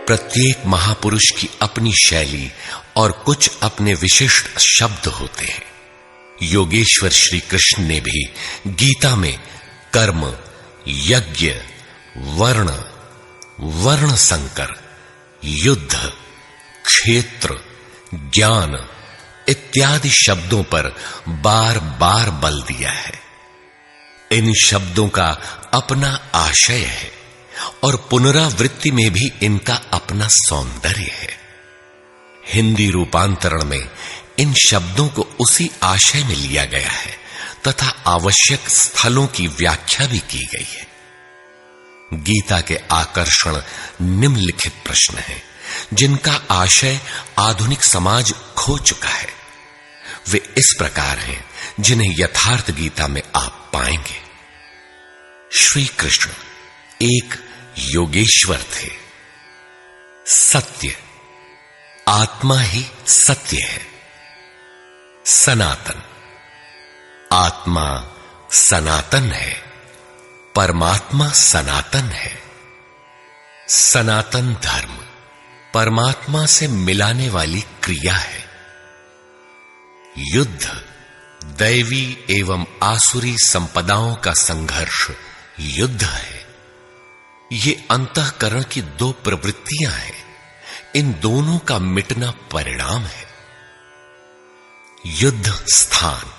प्रत्येक महापुरुष की अपनी शैली और कुछ अपने विशिष्ट शब्द होते हैं। योगेश्वर श्री कृष्ण ने भी गीता में कर्म, यज्ञ, वर्ण, वर्ण संकर, युद्ध, क्षेत्र, ज्ञान इत्यादि शब्दों पर बार बार बल दिया है। इन शब्दों का अपना आशय है और पुनरावृत्ति में भी इनका अपना सौंदर्य है। हिंदी रूपांतरण में इन शब्दों को उसी आशय में लिया गया है तथा आवश्यक स्थलों की व्याख्या भी की गई है। गीता के आकर्षण निम्नलिखित प्रश्न हैं, जिनका आशय आधुनिक समाज खो चुका है। वे इस प्रकार हैं जिन्हें यथार्थ गीता में आप पाएंगे। श्री कृष्ण एक योगेश्वर थे। सत्य, आत्मा ही सत्य है। सनातन, आत्मा सनातन है, परमात्मा सनातन है। सनातन धर्म परमात्मा से मिलाने वाली क्रिया है। युद्ध दैवी एवं आसुरी संपदाओं का संघर्ष युद्ध है। ये अंतःकरण की दो प्रवृत्तियां हैं। इन दोनों का मिटना परिणाम है। युद्ध स्थान,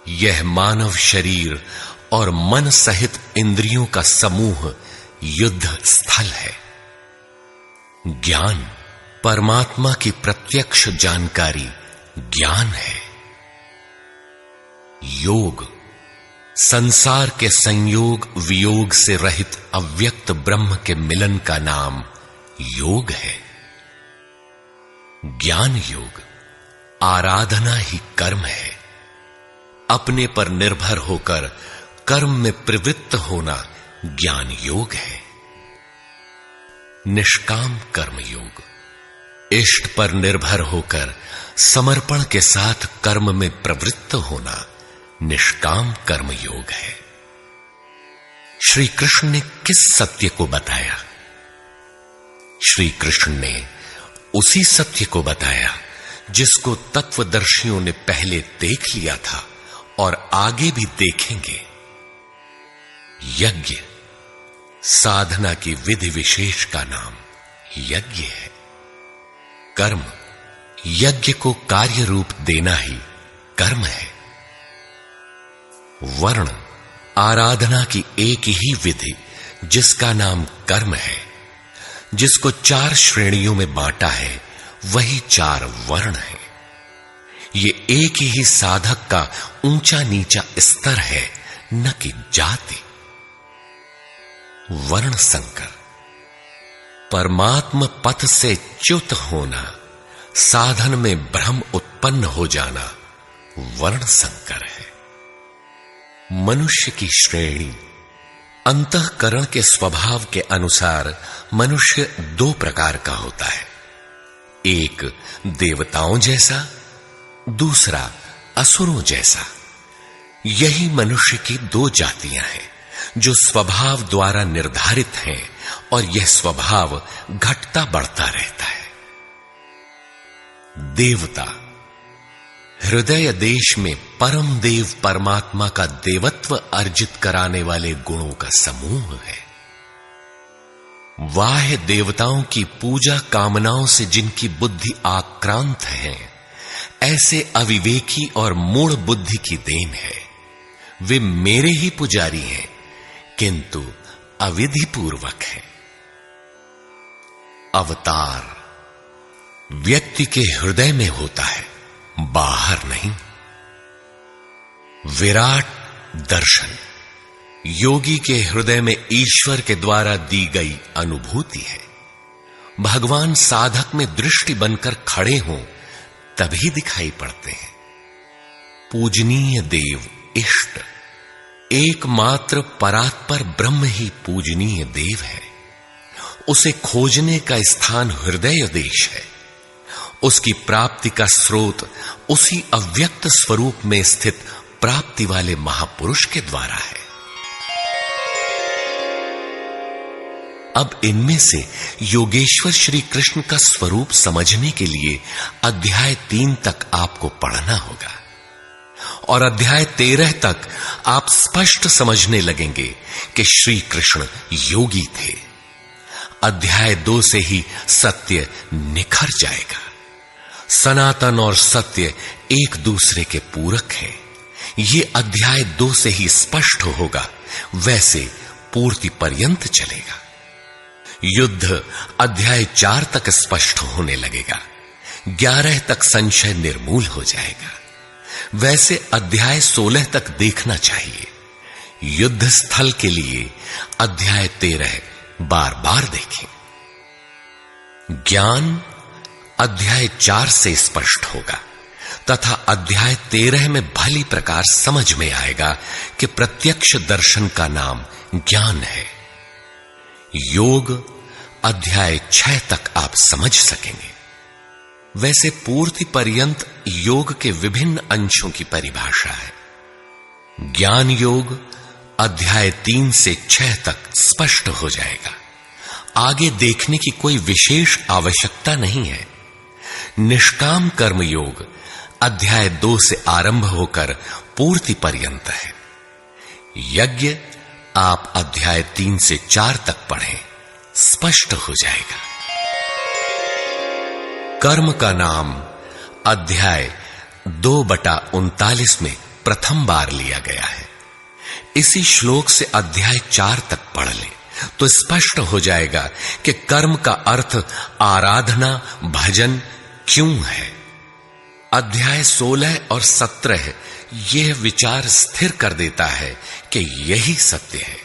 यह मानव शरीर और मन सहित इंद्रियों का समूह युद्ध स्थल है। ज्ञान, परमात्मा की प्रत्यक्ष जानकारी ज्ञान है। योग, संसार के संयोग वियोग से रहित अव्यक्त ब्रह्म के मिलन का नाम योग है। ज्ञान योग, आराधना ही कर्म है। अपने पर निर्भर होकर कर्म में प्रवृत्त होना ज्ञान योग है। निष्काम कर्म योग, इष्ट पर निर्भर होकर समर्पण के साथ कर्म में प्रवृत्त होना निष्काम कर्म योग है। श्री कृष्ण ने किस सत्य को बताया? श्री कृष्ण ने उसी सत्य को बताया जिसको तत्वदर्शियों ने पहले देख लिया था और आगे भी देखेंगे। यज्ञ साधना की विधि विशेष का नाम यज्ञ है। कर्म यज्ञ को कार्य रूप देना ही कर्म है। वर्ण आराधना की एक ही विधि जिसका नाम कर्म है, जिसको 4 श्रेणियों में बांटा है, वही 4 वर्ण है। ये एक ही साधक का ऊंचा नीचा स्तर है, न कि जाति। वर्ण संकर परमात्म पथ से च्युत होना, साधन में भ्रम उत्पन्न हो जाना वर्ण संकर है। मनुष्य की श्रेणी अंतःकरण के स्वभाव के अनुसार मनुष्य 2 प्रकार का होता है, एक देवताओं जैसा, दूसरा असुरों जैसा। यही मनुष्य की 2 जातियां हैं जो स्वभाव द्वारा निर्धारित हैं, और यह स्वभाव घटता बढ़ता रहता है। देवता हृदय देश में परम देव परमात्मा का देवत्व अर्जित कराने वाले गुणों का समूह है। वाह्य देवताओं की पूजा कामनाओं से जिनकी बुद्धि आक्रांत है, ऐसे अविवेकी और मूढ़ बुद्धि की देन है। वे मेरे ही पुजारी हैं, किंतु अविधि पूर्वक है। अवतार व्यक्ति के हृदय में होता है, बाहर नहीं। विराट दर्शन योगी के हृदय में ईश्वर के द्वारा दी गई अनुभूति है। भगवान साधक में दृष्टि बनकर खड़े हों तभी दिखाई पड़ते हैं। पूजनीय देव इष्ट एकमात्र परात्पर ब्रह्म ही पूजनीय देव है। उसे खोजने का स्थान हृदय देश है। उसकी प्राप्ति का स्रोत उसी अव्यक्त स्वरूप में स्थित प्राप्ति वाले महापुरुष के द्वारा है। अब इनमें से योगेश्वर श्री कृष्ण का स्वरूप समझने के लिए अध्याय 3 तक आपको पढ़ना होगा, और अध्याय 13 तक आप स्पष्ट समझने लगेंगे कि श्री कृष्ण योगी थे। अध्याय 2 से ही सत्य निखर जाएगा। सनातन और सत्य एक दूसरे के पूरक हैं। ये अध्याय 2 से ही स्पष्ट होगा, वैसे पूर्ति पर्यंत चलेगा। युद्ध अध्याय 4 तक स्पष्ट होने लगेगा। 11 तक संशय निर्मूल हो जाएगा। वैसे अध्याय 16 तक देखना चाहिए। युद्ध स्थल के लिए अध्याय 13 बार बार देखें। ज्ञान अध्याय 4 से स्पष्ट होगा तथा अध्याय 13 में भली प्रकार समझ में आएगा कि प्रत्यक्ष दर्शन का नाम ज्ञान है। योग अध्याय 6 तक आप समझ सकेंगे। वैसे पूर्ति पर्यंत योग के विभिन्न अंशों की परिभाषा है। ज्ञान योग अध्याय 3 से 6 तक स्पष्ट हो जाएगा। आगे देखने की कोई विशेष आवश्यकता नहीं है। निष्काम कर्म योग अध्याय 2 से आरंभ होकर पूर्ति पर्यंत है। यज्ञ आप अध्याय 3 से 4 तक पढ़ें, स्पष्ट हो जाएगा। कर्म का नाम अध्याय 2/39 में प्रथम बार लिया गया है। इसी श्लोक से अध्याय 4 तक पढ़ लें तो स्पष्ट हो जाएगा कि कर्म का अर्थ आराधना भजन क्यों है। अध्याय 16 और 17 यह विचार स्थिर कर देता है कि यही सत्य है।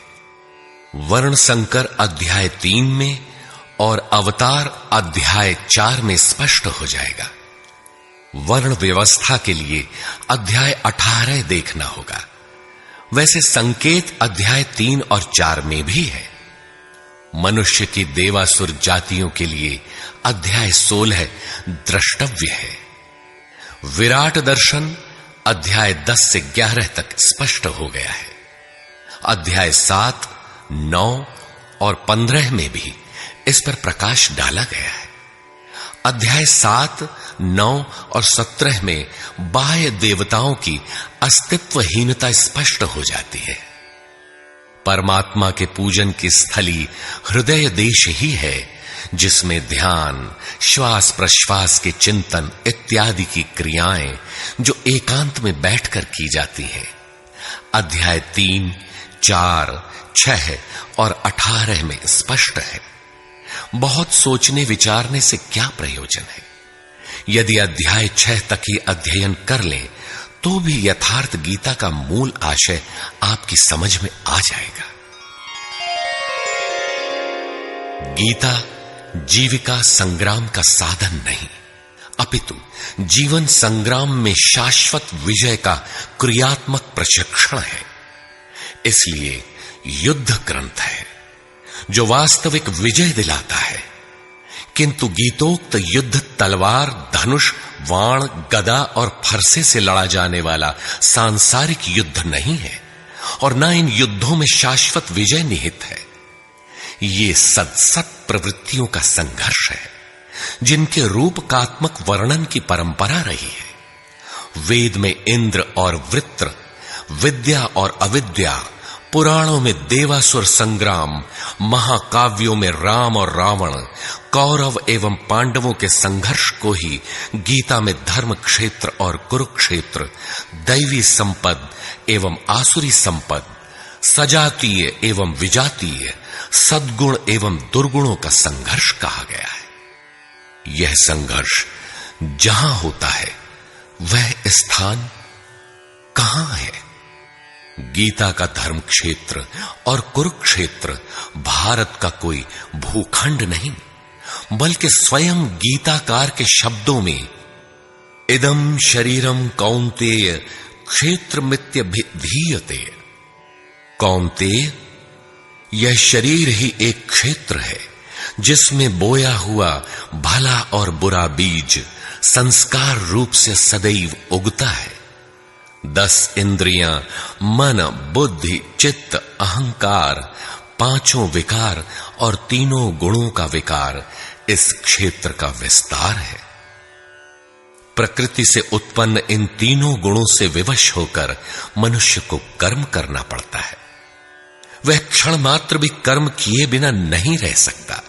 वर्ण संकर अध्याय 3 में और अवतार अध्याय 4 में स्पष्ट हो जाएगा। वर्ण व्यवस्था के लिए अध्याय 18 देखना होगा। वैसे संकेत अध्याय 3 और 4 में भी है। मनुष्य की देवासुर जातियों के लिए अध्याय 16 द्रष्टव्य है। विराट दर्शन अध्याय 10 से 11 तक स्पष्ट हो गया है। अध्याय 7, 9 और 15 में भी इस पर प्रकाश डाला गया है। अध्याय 7, 9 और 17 में बाह्य देवताओं की अस्तित्वहीनता स्पष्ट हो जाती है। परमात्मा के पूजन की स्थली हृदय देश ही है, जिसमें ध्यान, श्वास प्रश्वास के चिंतन इत्यादि की क्रियाएं जो एकांत में बैठकर की जाती हैं। अध्याय 3, 4, 6 और 18 में स्पष्ट है। बहुत सोचने विचारने से क्या प्रयोजन है? यदि अध्याय 6 तक ही अध्ययन कर लें तो भी यथार्थ गीता का मूल आशय आपकी समझ में आ जाएगा। गीता जीविका संग्राम का साधन नहीं, अपितु जीवन संग्राम में शाश्वत विजय का क्रियात्मक प्रशिक्षण है। इसलिए युद्ध ग्रंथ है जो वास्तविक विजय दिलाता है। किंतु गीतोक्त युद्ध तलवार, धनुष, वाण, गदा और फरसे से लड़ा जाने वाला सांसारिक युद्ध नहीं है और न इन युद्धों में शाश्वत विजय निहित है। ये सत प्रवृत्तियों का संघर्ष है जिनके रूपकात्मक वर्णन की परंपरा रही है। वेद में इंद्र और वृत्र, विद्या और अविद्या, पुराणों में देवासुर संग्राम, महाकाव्यों में राम और रावण, कौरव एवं पांडवों के संघर्ष को ही गीता में धर्म क्षेत्र और कुरुक्षेत्र, दैवी संपद एवं आसुरी संपद, सजातीय एवं विजातीय, सद्गुण एवं दुर्गुणों का संघर्ष कहा गया है। यह संघर्ष जहां होता है वह स्थान कहां है? गीता का धर्म क्षेत्र और कुरुक्षेत्र भारत का कोई भूखंड नहीं, बल्कि स्वयं गीताकार के शब्दों में इदं शरीरम कौन्तेय क्षेत्रमित्यभिधीयते। कौन्तेय, यह शरीर ही एक क्षेत्र है जिसमें बोया हुआ भला और बुरा बीज संस्कार रूप से सदैव उगता है। 10 इंद्रियां, मन, बुद्धि, चित्त, अहंकार, 5 विकार और 3 गुणों का विकार इस क्षेत्र का विस्तार है। प्रकृति से उत्पन्न इन 3 गुणों से विवश होकर मनुष्य को कर्म करना पड़ता है। वह क्षण मात्र भी कर्म किए बिना नहीं रह सकता।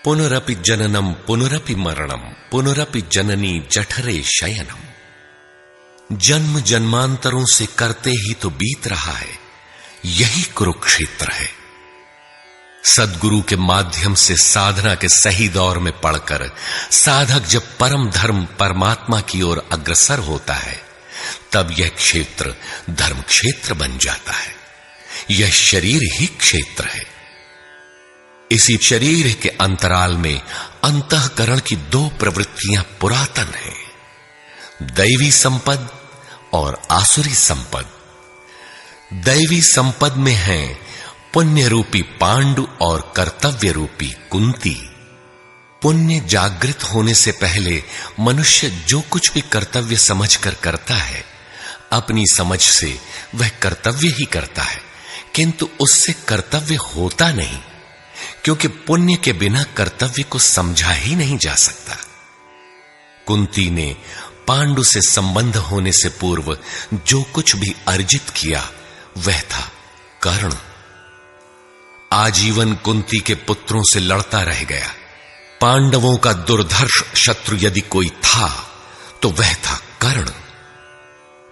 पुनरपि जननम पुनरपि मरणम पुनरपि जननी जठरे शयनम। जन्म जन्मांतरों से करते ही तो बीत रहा है, यही कुरुक्षेत्र है। सद्गुरु के माध्यम से साधना के सही दौर में पड़कर साधक जब परम धर्म परमात्मा की ओर अग्रसर होता है, तब यह क्षेत्र धर्म क्षेत्र बन जाता है। यह शरीर ही क्षेत्र है। इसी शरीर के अंतराल में अंतःकरण की 2 प्रवृत्तियां पुरातन हैं, दैवी संपद और आसुरी संपद। दैवी संपद में है पुण्य रूपी पांडु और कर्तव्य रूपी कुंती। पुण्य जागृत होने से पहले मनुष्य जो कुछ भी कर्तव्य समझकर करता है, अपनी समझ से वह कर्तव्य ही करता है, किंतु उससे कर्तव्य होता नहीं, क्योंकि पुण्य के बिना कर्तव्य को समझा ही नहीं जा सकता। कुंती ने पांडु से संबंध होने से पूर्व जो कुछ भी अर्जित किया वह था कर्ण। आजीवन कुंती के पुत्रों से लड़ता रह गया। पांडवों का दुर्धर्ष शत्रु यदि कोई था तो वह था कर्ण।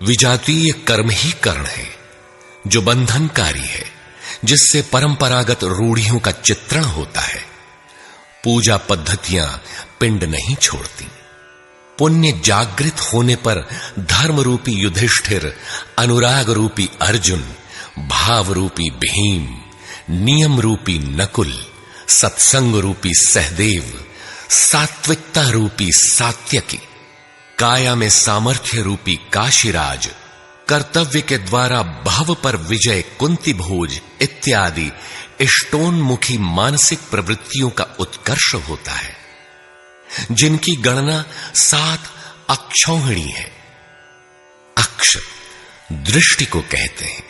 विजातीय कर्म ही कर्ण है जो बंधनकारी है, जिससे परंपरागत रूढ़ियों का चित्रण होता है। पूजा पद्धतियां पिंड नहीं छोड़ती। पुण्य जागृत होने पर धर्म रूपी युधिष्ठिर, अनुराग रूपी अर्जुन, भाव रूपी भीम, नियम रूपी नकुल, सत्संग रूपी सहदेव, सात्विकता रूपी सात्यकी, काया में सामर्थ्य रूपी काशीराज, कर्तव्य के द्वारा भव पर विजय कुंती भोज इत्यादि इष्टोन्मुखी मानसिक प्रवृत्तियों का उत्कर्ष होता है, जिनकी गणना 7 अक्षौहिणी है। अक्ष दृष्टि को कहते हैं।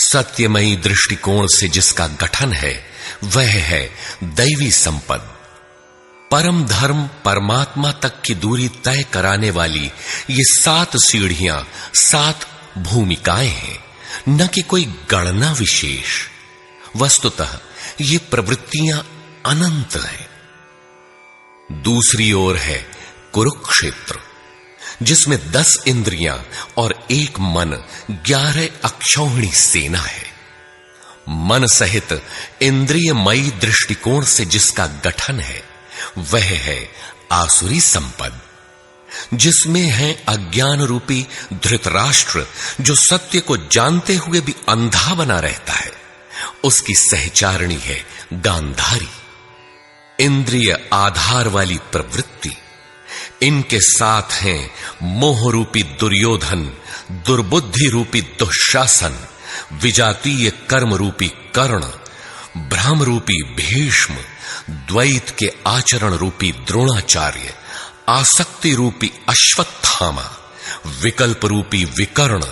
सत्यमयी दृष्टिकोण से जिसका गठन है वह है दैवी संपद। परम धर्म परमात्मा तक की दूरी तय कराने वाली ये 7 सीढ़ियां, 7 भूमिकाएं हैं न कि कोई गणना विशेष। वस्तुतः ये प्रवृत्तियां अनंत हैं। दूसरी ओर है कुरुक्षेत्र, जिसमें 10 इंद्रियां और 1 मन 11 अक्षौहिणी सेना है। मन सहित इंद्रियमयी दृष्टिकोण से जिसका गठन है वह है आसुरी संपद, जिसमें है अज्ञान रूपी धृतराष्ट्र, जो सत्य को जानते हुए भी अंधा बना रहता है। उसकी सहचारिणी है गांधारी, इंद्रिय आधार वाली प्रवृत्ति। इनके साथ हैं मोह रूपी दुर्योधन, दुर्बुद्धि रूपी दुःशासन, विजातीय कर्म रूपी कर्ण, भ्रम रूपी भीष्म, द्वैत के आचरण रूपी द्रोणाचार्य, आसक्ति रूपी अश्वत्थामा, विकल्प रूपी विकर्ण,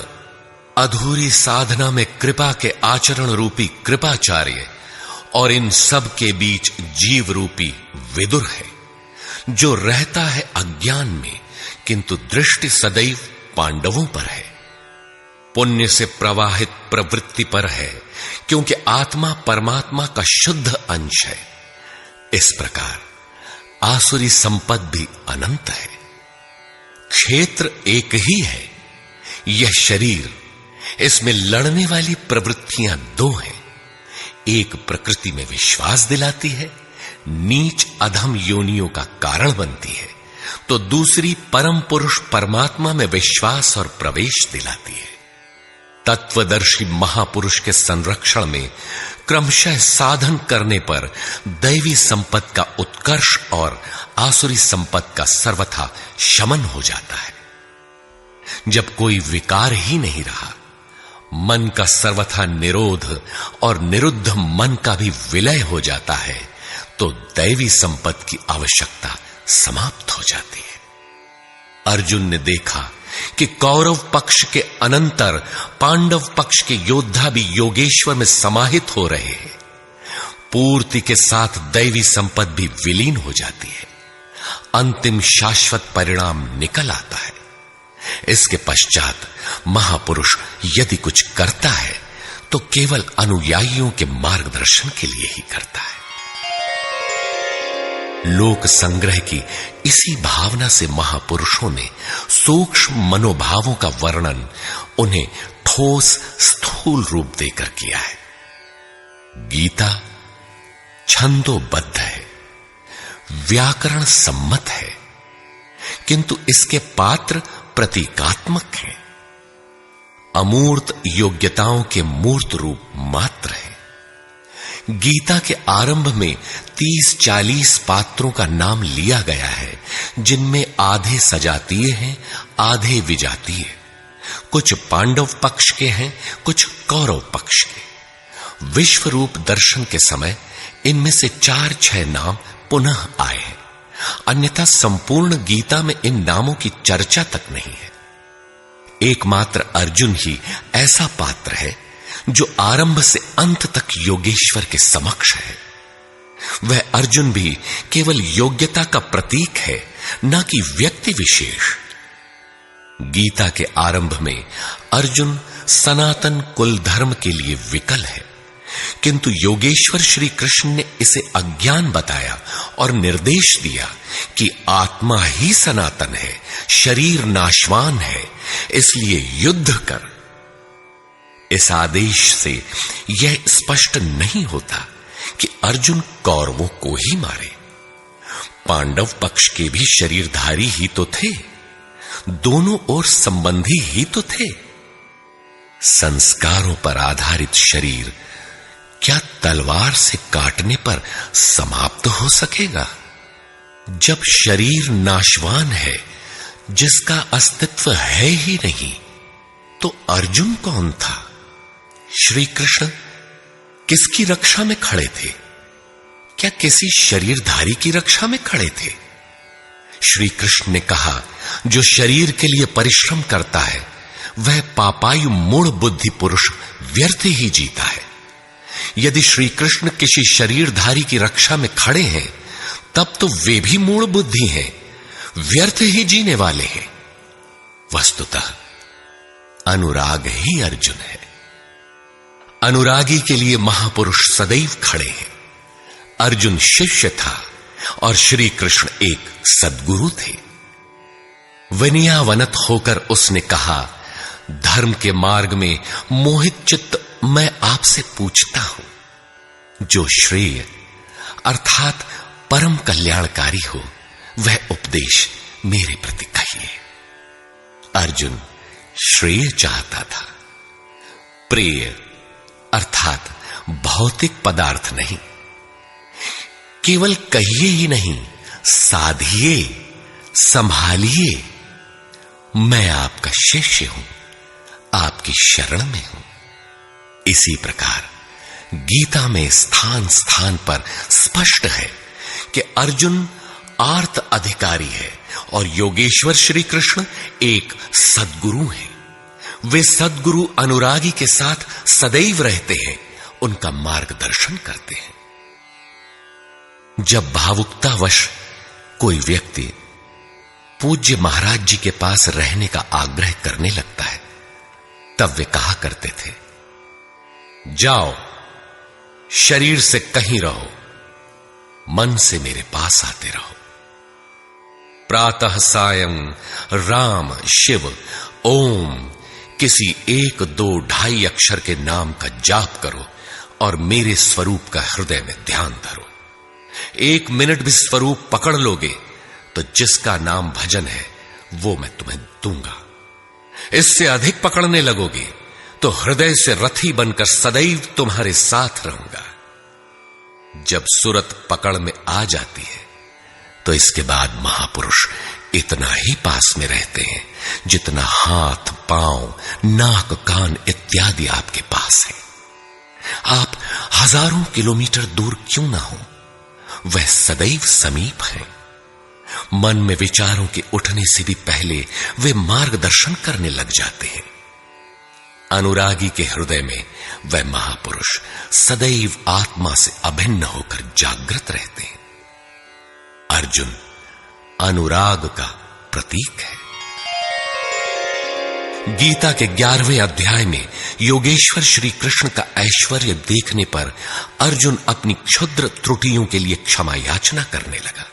अधूरी साधना में कृपा के आचरण रूपी कृपाचार्य, और इन सब के बीच जीव रूपी विदुर है, जो रहता है अज्ञान में, किंतु दृष्टि सदैव पांडवों पर है। पुण्य से प्रवाहित प्रवृत्ति पर है, क्योंकि आत्मा परमात्मा का शुद्ध अंश है। इस प्रकार आसुरी संपद भी अनंत है। क्षेत्र एक ही है, यह शरीर, इसमें लड़ने वाली प्रवृत्तियां 2 हैं। एक प्रकृति में विश्वास दिलाती है, नीच अधम योनियों का कारण बनती है, तो दूसरी परम पुरुष परमात्मा में विश्वास और प्रवेश दिलाती है। तत्वदर्शी महापुरुष के संरक्षण में क्रमशः साधन करने पर दैवी संपत्ति का उत्कर्ष और आसुरी संपत्ति का सर्वथा शमन हो जाता है। जब कोई विकार ही नहीं रहा, मन का सर्वथा निरोध और निरुद्ध मन का भी विलय हो जाता है, तो दैवी संपत्ति की आवश्यकता समाप्त हो जाती है। अर्जुन ने देखा कि कौरव पक्ष के अनंतर पांडव पक्ष के योद्धा भी योगेश्वर में समाहित हो रहे हैं। पूर्ति के साथ दैवी संपत्ति भी विलीन हो जाती है। अंतिम शाश्वत परिणाम निकल आता है। इसके पश्चात महापुरुष यदि कुछ करता है तो केवल अनुयायियों के मार्गदर्शन के लिए ही करता है। लोक संग्रह की इसी भावना से महापुरुषों ने सूक्ष्म मनोभावों का वर्णन उन्हें ठोस स्थूल रूप देकर किया है। गीता छंदोबद्ध है, व्याकरण सम्मत है, किंतु इसके पात्र प्रतीकात्मक हैं। अमूर्त योग्यताओं के मूर्त रूप मात्र है। गीता के आरंभ में 30-40 पात्रों का नाम लिया गया है, जिनमें आधे सजातीय हैं, आधे विजातीय। कुछ पांडव पक्ष के हैं, कुछ कौरव पक्ष के। विश्व रूप दर्शन के समय इनमें से 4-6 नाम पुनः आए हैं, अन्यथा संपूर्ण गीता में इन नामों की चर्चा तक नहीं है। एकमात्र अर्जुन ही ऐसा पात्र है जो आरंभ से अंत तक योगेश्वर के समक्ष है। वह अर्जुन भी केवल योग्यता का प्रतीक है, न कि व्यक्ति विशेष। गीता के आरंभ में अर्जुन सनातन कुल धर्म के लिए विकल है, किंतु योगेश्वर श्री कृष्ण ने इसे अज्ञान बताया और निर्देश दिया कि आत्मा ही सनातन है, शरीर नाशवान है, इसलिए युद्ध कर। इस आदेश से यह स्पष्ट नहीं होता कि अर्जुन कौरवों को ही मारे। पांडव पक्ष के भी शरीरधारी ही तो थे, दोनों ओर संबंधी ही तो थे। संस्कारों पर आधारित शरीर क्या तलवार से काटने पर समाप्त हो सकेगा? जब शरीर नाशवान है, जिसका अस्तित्व है ही नहीं, तो अर्जुन कौन था? श्री कृष्ण किसकी रक्षा में खड़े थे? क्या किसी शरीरधारी की रक्षा में खड़े थे? श्री कृष्ण ने कहा, जो शरीर के लिए परिश्रम करता है वह पापायु मूढ़ बुद्धि पुरुष व्यर्थ ही जीता है। यदि श्री कृष्ण किसी शरीरधारी की रक्षा में खड़े हैं, तब तो वे भी मूढ़ बुद्धि हैं, व्यर्थ ही जीने वाले हैं। वस्तुतः अनुराग ही अर्जुन है। अनुरागी के लिए महापुरुष सदैव खड़े हैं। अर्जुन शिष्य था और श्री कृष्ण एक सद्गुरु थे। विनयावनत होकर उसने कहा, धर्म के मार्ग में मोहित चित्त मैं आपसे पूछता हूं, जो श्रेय अर्थात परम कल्याणकारी हो वह उपदेश मेरे प्रति कहिए। अर्जुन श्रेय चाहता था, प्रेय अर्थात भौतिक पदार्थ नहीं। केवल कहिए ही नहीं, साधिए, संभालिए। मैं आपका शिष्य हूं, आपकी शरण में हूं। इसी प्रकार गीता में स्थान स्थान पर स्पष्ट है कि अर्जुन आर्त अधिकारी है और योगेश्वर श्री कृष्ण एक सद्गुरु हैं। वे सद्गुरु अनुरागी के साथ सदैव रहते हैं, उनका मार्गदर्शन करते हैं। जब भावुकतावश कोई व्यक्ति पूज्य महाराज जी के पास रहने का आग्रह करने लगता है, तब वे कहा करते थे, जाओ, शरीर से कहीं रहो, मन से मेरे पास आते रहो। प्रातः सायं राम शिव ओम किसी 1, 2, 2.5 अक्षर के नाम का जाप करो और मेरे स्वरूप का हृदय में ध्यान धरो। 1 मिनट भी स्वरूप पकड़ लोगे तो जिसका नाम भजन है वो मैं तुम्हें दूंगा। इससे अधिक पकड़ने लगोगे तो हृदय से रथी बनकर सदैव तुम्हारे साथ रहूंगा। जब सुरत पकड़ में आ जाती है तो इसके बाद महापुरुष इतना ही पास में रहते हैं जितना हाथ, पांव, नाक, कान इत्यादि आपके पास है। आप हजारों किलोमीटर दूर क्यों ना हो, वह सदैव समीप है। मन में विचारों के उठने से भी पहले वे मार्गदर्शन करने लग जाते हैं। अनुरागी के हृदय में वह महापुरुष सदैव आत्मा से अभिन्न होकर जागृत रहते हैं। अर्जुन अनुराग का प्रतीक है। गीता के 11वें अध्याय में योगेश्वर श्री कृष्ण का ऐश्वर्य देखने पर अर्जुन अपनी क्षुद्र त्रुटियों के लिए क्षमा याचना करने लगा।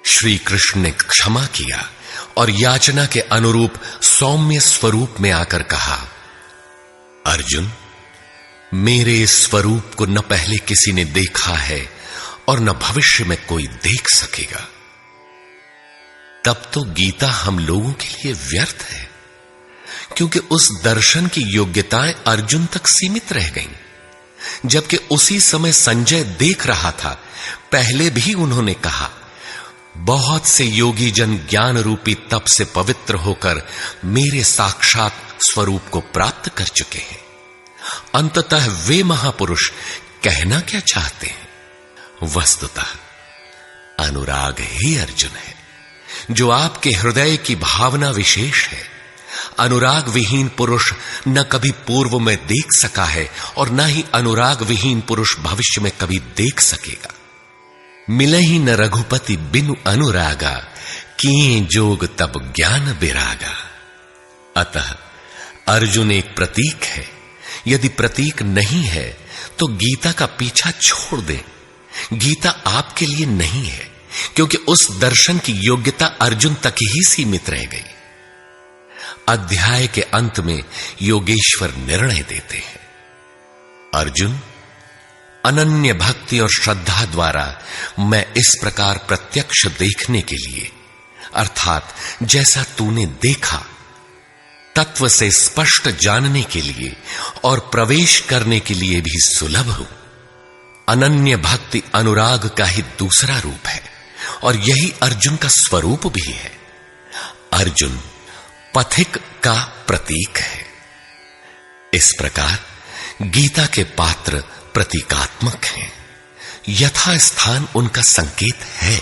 श्री कृष्ण ने क्षमा किया और याचना के अनुरूप सौम्य स्वरूप में आकर कहा, अर्जुन, मेरे स्वरूप को न पहले किसी ने देखा है और न भविष्य में कोई देख सकेगा। तब तो गीता हम लोगों के लिए व्यर्थ है, क्योंकि उस दर्शन की योग्यताएं अर्जुन तक सीमित रह गईं। जबकि उसी समय संजय देख रहा था। पहले भी उन्होंने कहा, बहुत से योगी जन ज्ञान रूपी तप से पवित्र होकर मेरे साक्षात स्वरूप को प्राप्त कर चुके हैं। अंततः वे महापुरुष कहना क्या चाहते हैं? वस्तुतः अनुराग ही अर्जुन है, जो आपके हृदय की भावना विशेष है। अनुराग विहीन पुरुष न कभी पूर्व में देख सका है और न ही अनुराग विहीन पुरुष भविष्य में कभी देख सकेगा। मिले ही न रघुपति बिनु अनुरागा, किए जोग तब ज्ञान बिरागा। अतः अर्जुन एक प्रतीक है। यदि प्रतीक नहीं है तो गीता का पीछा छोड़ दें। गीता आपके लिए नहीं है, क्योंकि उस दर्शन की योग्यता अर्जुन तक ही सीमित रह गई। अध्याय के अंत में योगेश्वर निर्णय देते हैं, अर्जुन, अनन्य भक्ति और श्रद्धा द्वारा मैं इस प्रकार प्रत्यक्ष देखने के लिए, अर्थात जैसा तूने देखा, तत्व से स्पष्ट जानने के लिए और प्रवेश करने के लिए भी सुलभ हूं। अनन्य भक्ति अनुराग का ही दूसरा रूप है और यही अर्जुन का स्वरूप भी है। अर्जुन पथिक का प्रतीक है। इस प्रकार गीता के पात्र प्रतीकात्मक हैं, यथा स्थान उनका संकेत है।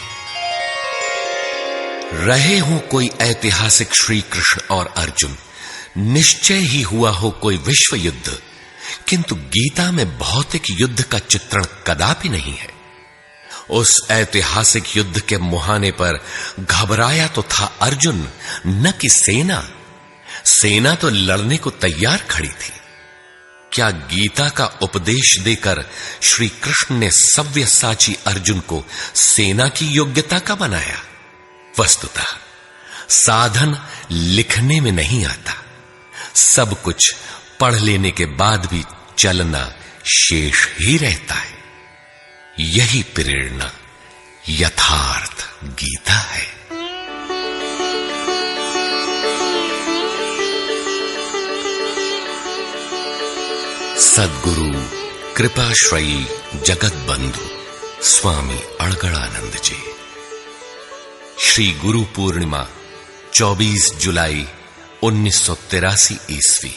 रहे हो कोई ऐतिहासिक श्री कृष्ण और अर्जुन, निश्चय ही हुआ हो कोई विश्व युद्ध, किंतु गीता में भौतिक युद्ध का चित्रण कदापि नहीं है। उस ऐतिहासिक युद्ध के मुहाने पर घबराया तो था अर्जुन, न कि सेना। सेना तो लड़ने को तैयार खड़ी थी। क्या गीता का उपदेश देकर श्री कृष्ण ने सव्यसाची अर्जुन को सेना की योग्यता का बनाया? वस्तुतः साधन लिखने में नहीं आता, सब कुछ पढ़ लेने के बाद भी चलना शेष ही रहता है। यही प्रेरणा यथार्थ गीता है। सद्गुरु कृपाश्रयी जगत बंधु स्वामी अड़गड़ानंद जी। श्री गुरु पूर्णिमा 24 जुलाई 1983 ईस्वी।